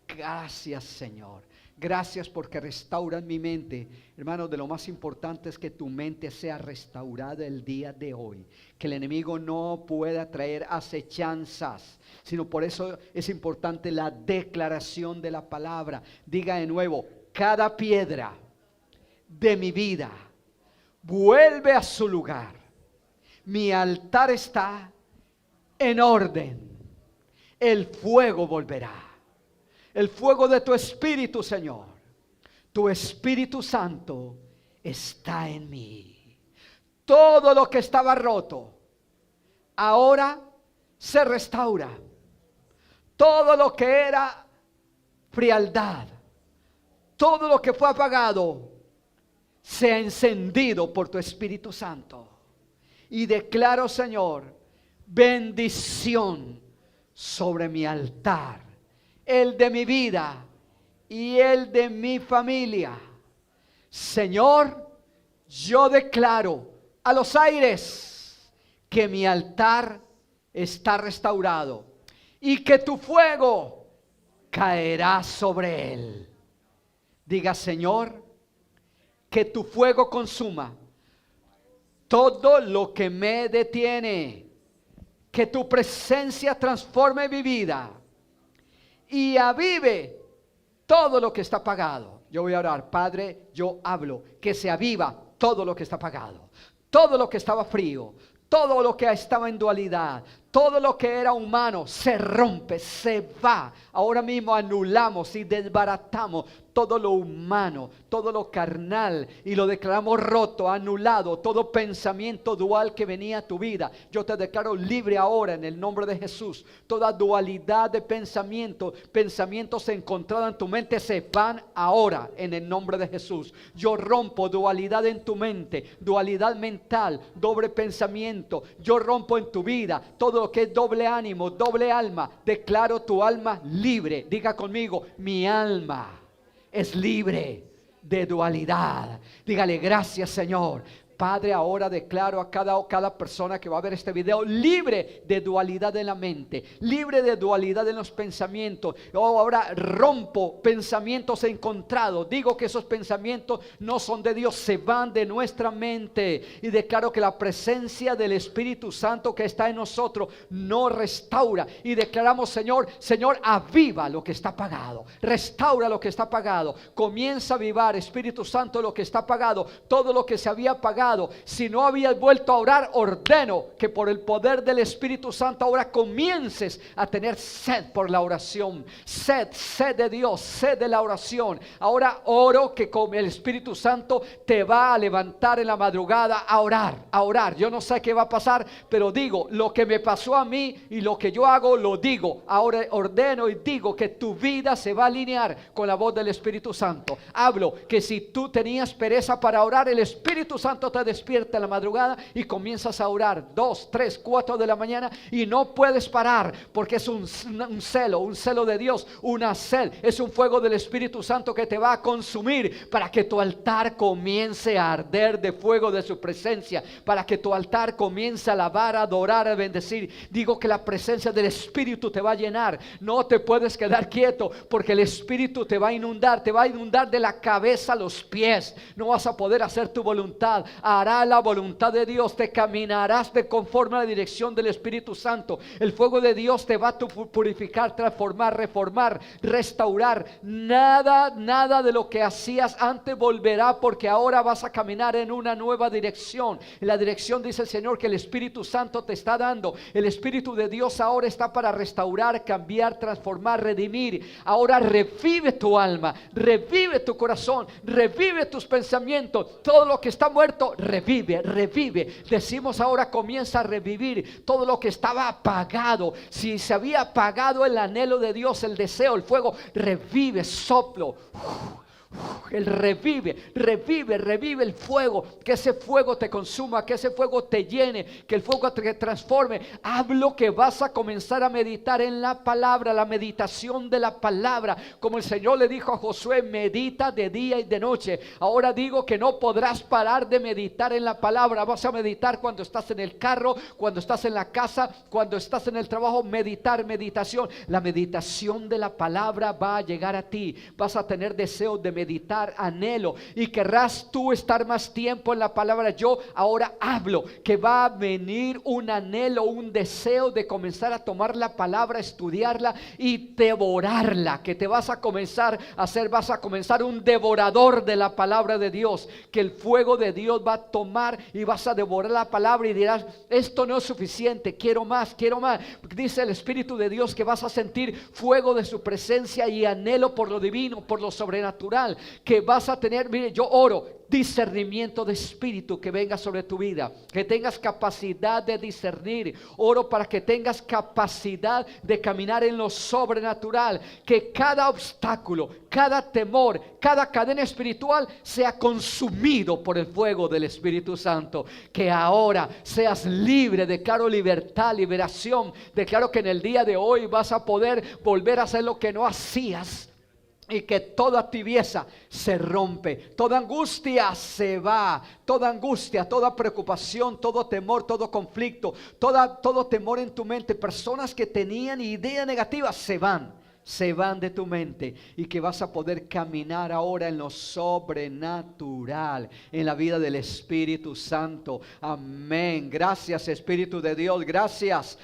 Gracias, Señor. Gracias porque restauras mi mente. Hermanos, de lo más importante es que tu mente sea restaurada el día de hoy. Que el enemigo no pueda traer acechanzas, sino por eso es importante la declaración de la palabra. Diga de nuevo: cada piedra de mi vida vuelve a su lugar. Mi altar está en orden. El fuego volverá. El fuego de tu Espíritu, Señor. Tu Espíritu Santo está en mí. Todo lo que estaba roto ahora se restaura. Todo lo que era frialdad, todo lo que fue apagado, se ha encendido por tu Espíritu Santo. y declaro, Señor, bendición sobre mi altar, el de mi vida y el de mi familia. Señor, yo declaro a los aires que mi altar está restaurado y que tu fuego caerá sobre él. Diga, Señor, que tu fuego consuma todo lo que me detiene, que tu presencia transforme mi vida y avive todo lo que está apagado. Yo voy a orar. Padre, yo hablo que se aviva todo lo que está apagado, todo lo que estaba frío, todo lo que estaba en dualidad, todo lo que era humano se rompe, se va. Ahora mismo anulamos y desbaratamos todo lo humano, todo lo carnal, y lo declaramos roto, anulado, todo pensamiento dual que venía a tu vida. Yo te declaro libre ahora en el nombre de Jesús. Toda dualidad de pensamientos encontrados en tu mente se van ahora en el nombre de Jesús. Yo rompo dualidad en tu mente, dualidad mental, doble pensamiento. Yo rompo en tu vida todo lo que es doble ánimo, doble alma. Declaro tu alma libre. Diga conmigo, mi alma es libre de dualidad. Dígale, gracias, Señor. Padre, ahora declaro a cada persona que va a ver este video libre de dualidad en la mente, libre de dualidad en los pensamientos. Ahora rompo pensamientos encontrados. Digo que esos pensamientos no son de Dios, se van de nuestra mente. Y declaro que la presencia del Espíritu Santo que está en nosotros nos restaura. Y declaramos, Señor, aviva lo que está apagado, restaura lo que está apagado. Comienza a avivar, Espíritu Santo, lo que está apagado, todo lo que se había apagado. Si no habías vuelto a orar, ordeno que por el poder del Espíritu Santo ahora comiences a tener sed por la oración, sed de Dios, sed de la oración. Ahora oro que con el Espíritu Santo te va a levantar en la madrugada a orar. Yo no sé qué va a pasar, pero digo, lo que me pasó a mí y lo que yo hago, lo digo. Ahora ordeno y digo que tu vida se va a alinear con la voz del Espíritu Santo. Hablo que si tú tenías pereza para orar, el Espíritu Santo te despierta en la madrugada y comienzas a orar 2, 3, 4 de la mañana y no puedes parar, porque es un celo de Dios, una sed, es un fuego del Espíritu Santo que te va a consumir para que tu altar comience a arder de fuego de su presencia, para que tu altar comience a alabar, a adorar, a bendecir. Digo que la presencia del Espíritu te va a llenar. No te puedes quedar quieto, porque el Espíritu te va a inundar de la cabeza a los pies. No vas a poder hacer tu voluntad. Hará la voluntad de Dios, te caminarás de conforme a la dirección del Espíritu Santo. El fuego de Dios te va a purificar, transformar, reformar, restaurar. Nada de lo que hacías antes volverá, porque ahora vas a caminar en una nueva dirección. En la dirección, dice el Señor, que el Espíritu Santo te está dando. El Espíritu de Dios ahora está para restaurar, cambiar, transformar, redimir. Ahora revive tu alma, revive tu corazón, revive tus pensamientos. Todo lo que está muerto, revive. Decimos ahora, comienza a revivir todo lo que estaba apagado. Si se había apagado el anhelo de Dios, el deseo, el fuego, revive, soplo. Él revive el fuego, que ese fuego te consuma, que ese fuego te llene, que el fuego te transforme. Hablo que vas a comenzar a meditar en la palabra, la meditación de la palabra, como el Señor le dijo a Josué, medita de día y de noche. Ahora digo que no podrás parar de meditar en la palabra. Vas a meditar cuando estás en el carro, cuando estás en la casa, cuando estás en el trabajo. Meditación. La meditación de la palabra va a llegar a ti. Vas a tener deseo de meditar, anhelo, y querrás tú estar más tiempo en la palabra. Yo ahora hablo que va a venir un anhelo, un deseo de comenzar a tomar la palabra, estudiarla y devorarla, que te vas a comenzar a hacer, vas a comenzar un devorador de la palabra de Dios, que el fuego de Dios va a tomar y vas a devorar la palabra y dirás, esto no es suficiente, quiero más. Dice el Espíritu de Dios que vas a sentir fuego de su presencia y anhelo por lo divino, por lo sobrenatural, que que vas a tener, mire, yo oro, discernimiento de espíritu que venga sobre tu vida, que tengas capacidad de discernir. Oro para que tengas capacidad de caminar en lo sobrenatural, que cada obstáculo, cada temor, cada cadena espiritual sea consumido por el fuego del Espíritu Santo, que ahora seas libre. Declaro libertad, liberación. Declaro que en el día de hoy vas a poder volver a hacer lo que no hacías, y que toda tibieza se rompe, toda angustia se va, toda angustia, toda preocupación, todo temor, todo conflicto, todo temor en tu mente, personas que tenían ideas negativas se van de tu mente, y que vas a poder caminar ahora en lo sobrenatural, en la vida del Espíritu Santo. Amén. Gracias, Espíritu de Dios. Gracias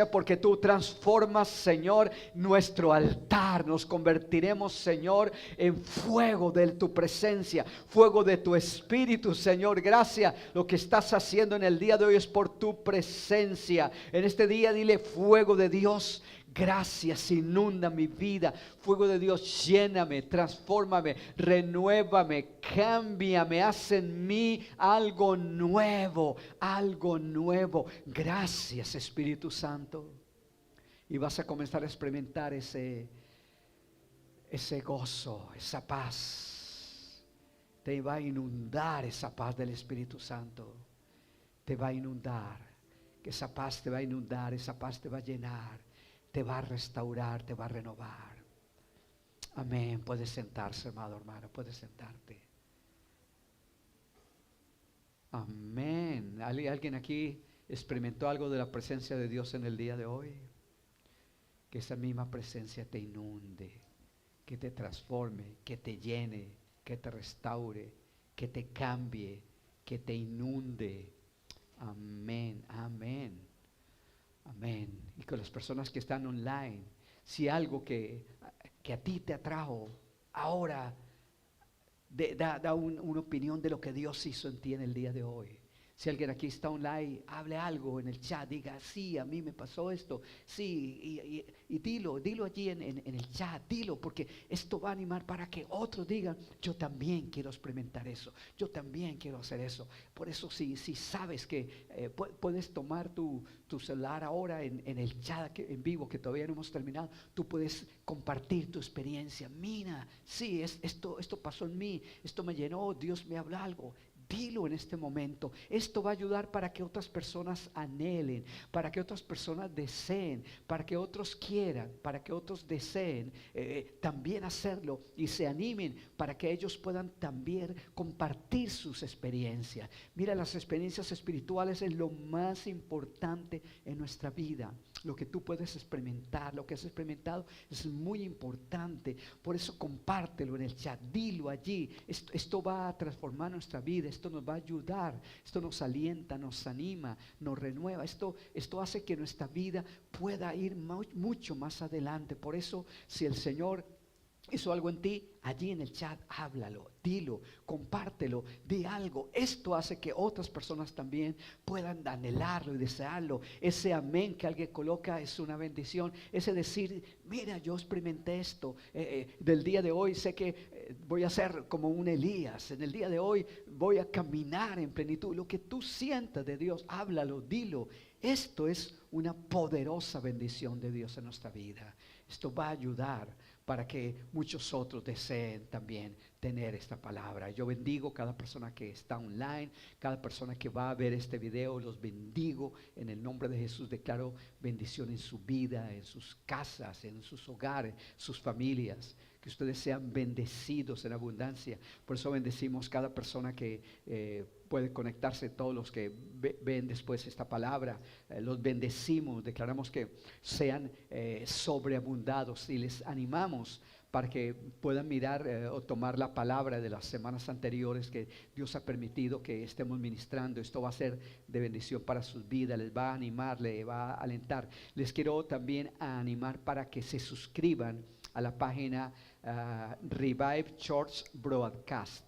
porque tú transformas, Señor, nuestro altar. Nos convertiremos, Señor, en fuego de tu presencia, fuego de tu Espíritu, Señor. Gracias. Lo que estás haciendo en el día de hoy es por tu presencia. En este día dile: fuego de Dios, gracias, inunda mi vida. Fuego de Dios, lléname, transfórmame, renuévame, cámbiame, haz en mí algo nuevo, algo nuevo. Gracias, Espíritu Santo. Y vas a comenzar a experimentar ese gozo, esa paz. Te va a inundar esa paz del Espíritu Santo. Te va a inundar, que esa paz te va a inundar, esa paz te va a llenar, te va a restaurar, te va a renovar. Amén. Puedes sentarse, amado hermano, puedes sentarte. Amén. ¿Alguien aquí experimentó algo de la presencia de Dios en el día de hoy? Que esa misma presencia te inunde, que te transforme, que te llene, que te restaure, que te cambie, que te inunde. Amén, amén. Amén. Y con las personas que están online, si algo que a ti te atrajo, ahora da una opinión de lo que Dios hizo en ti en el día de hoy. Si alguien aquí está online, hable algo en el chat, diga: sí, a mí me pasó esto, sí, y dilo allí en el chat, dilo, porque esto va a animar para que otros digan: yo también quiero experimentar eso, yo también quiero hacer eso. Por eso si sabes que puedes tomar tu celular ahora en el chat en vivo, que todavía no hemos terminado, tú puedes compartir tu experiencia. Mira, sí, esto pasó en mí, esto me llenó, Dios me habló algo. Dilo en este momento. Esto va a ayudar para que otras personas anhelen, para que otras personas deseen, para que otros quieran, para que otros deseen también hacerlo y se animen, para que ellos puedan también compartir sus experiencias. Mira, las experiencias espirituales es lo más importante en nuestra vida. Lo que tú puedes experimentar, lo que has experimentado es muy importante. Por eso compártelo en el chat, dilo allí. Esto va a transformar nuestra vida. Esto nos va a ayudar, esto nos alienta, nos anima, nos renueva. Esto hace que nuestra vida pueda ir mucho más adelante. Por eso, si el Señor hizo algo en ti, allí en el chat, háblalo, dilo, compártelo, di algo. Esto hace que otras personas también puedan anhelarlo y desearlo. Ese amén que alguien coloca es una bendición. Ese decir: mira, yo experimenté esto del día de hoy, sé que voy a ser como un Elías. En el día de hoy voy a caminar en plenitud. Lo que tú sientas de Dios, háblalo, dilo. Esto es una poderosa bendición de Dios en nuestra vida. Esto va a ayudar para que muchos otros deseen también tener esta palabra. Yo bendigo cada persona que está online, cada persona que va a ver este video. Los bendigo en el nombre de Jesús. Declaro bendición en su vida, en sus casas, en sus hogares, sus familias. Que ustedes sean bendecidos en abundancia. Por eso bendecimos cada persona que puede conectarse, todos los que ven después esta palabra. Los bendecimos, declaramos que sean sobreabundados, y les animamos para que puedan mirar o tomar la palabra de las semanas anteriores que Dios ha permitido que estemos ministrando. Esto va a ser de bendición para sus vidas, les va a animar, les va a alentar. Les quiero también animar para que se suscriban a la página Revive Church Broadcast.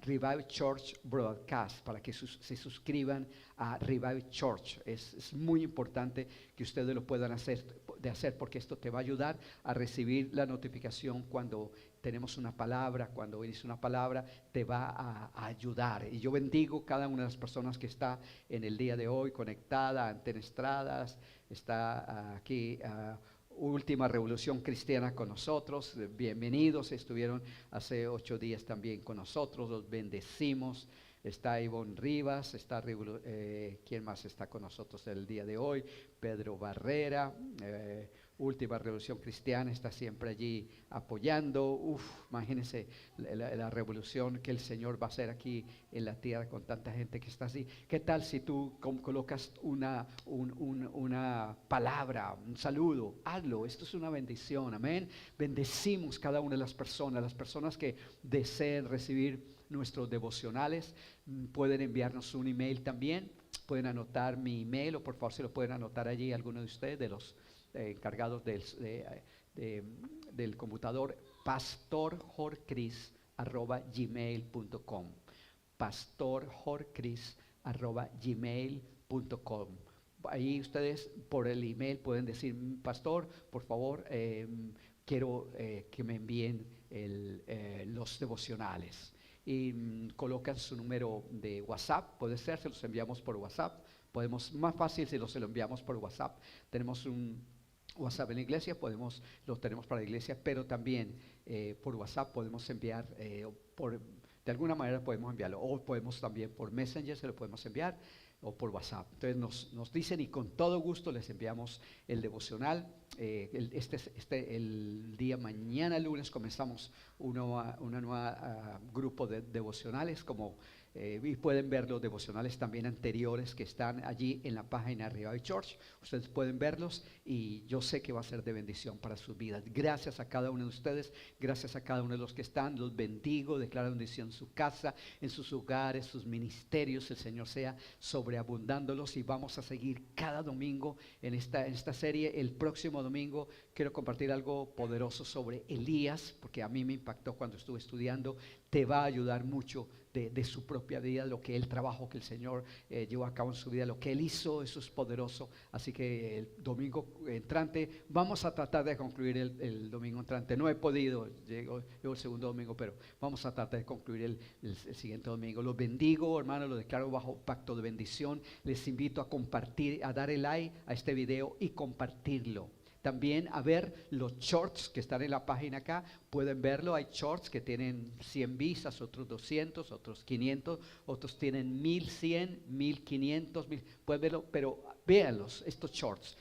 Revive Church Broadcast, para que se suscriban a Revive Church. Es muy importante que ustedes lo puedan hacer. de hacer, porque esto te va a ayudar a recibir la notificación cuando tenemos una palabra, cuando oyes una palabra, te va a ayudar. Y yo bendigo cada una de las personas que está en el día de hoy conectada, antenestradas, está aquí. Última Revolución Cristiana con nosotros, bienvenidos, estuvieron hace 8 días también con nosotros, los bendecimos. Está Ivonne Rivas, está ¿quién más está con nosotros el día de hoy? Pedro Barrera, Última Revolución Cristiana está siempre allí apoyando. Imagínense la revolución que el Señor va a hacer aquí en la tierra con tanta gente que está así. ¿Qué tal si tú colocas una palabra, un saludo? Hazlo, esto es una bendición, amén. Bendecimos cada una de las personas que deseen recibir nuestros devocionales. Pueden enviarnos un email también, pueden anotar mi email, o por favor se lo pueden anotar allí alguno de ustedes, de los encargados del computador, pastorjorcris@gmail.com, pastorjorcris@gmail.com. Ahí ustedes por el email pueden decir: pastor, por favor, quiero que me envíen los devocionales. Y colocan su número de WhatsApp, puede ser, se los enviamos por WhatsApp. Más fácil si lo enviamos por WhatsApp. Tenemos un WhatsApp en la iglesia, lo tenemos para la iglesia, pero también por WhatsApp podemos enviar, de alguna manera podemos enviarlo, o podemos también por Messenger, se lo podemos enviar, o por WhatsApp. Entonces nos dicen y con todo gusto les enviamos el devocional. El día mañana lunes comenzamos una nueva grupo de devocionales, y pueden ver los devocionales también anteriores que están allí en la página Revival Church. Ustedes pueden verlos y yo sé que va a ser de bendición para sus vidas. Gracias a cada uno de ustedes, gracias a cada uno de los que están. Los bendigo, declaro bendición en su casa, en sus hogares, sus ministerios. El Señor sea sobreabundándolos, y vamos a seguir cada domingo en esta serie. El próximo domingo quiero compartir algo poderoso sobre Elías, porque a mí me impactó cuando estuve estudiando. Te va a ayudar mucho de su propia vida, el trabajo que el Señor llevó a cabo en su vida, lo que Él hizo. Eso es poderoso. Así que el domingo entrante vamos a tratar de concluir el domingo entrante. No he podido, llego el segundo domingo, pero vamos a tratar de concluir el siguiente domingo. Los bendigo, hermanos, los declaro bajo pacto de bendición. Les invito a compartir, a dar el like a este video y compartirlo. También a ver los shorts que están en la página acá, pueden verlo. Hay shorts que tienen 100 vistas, otros 200, otros 500, otros tienen 1100, 1500, pueden verlo, pero véanlos, estos shorts,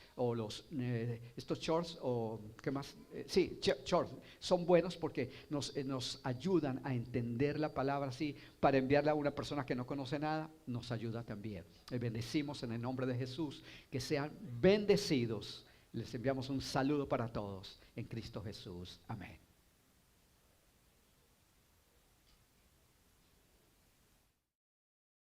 ¿qué más? Sí, shorts, son buenos porque nos ayudan a entender la palabra así, para enviarla a una persona que no conoce nada, nos ayuda también. Les bendecimos en el nombre de Jesús, que sean bendecidos. Les enviamos un saludo para todos en Cristo Jesús. Amén.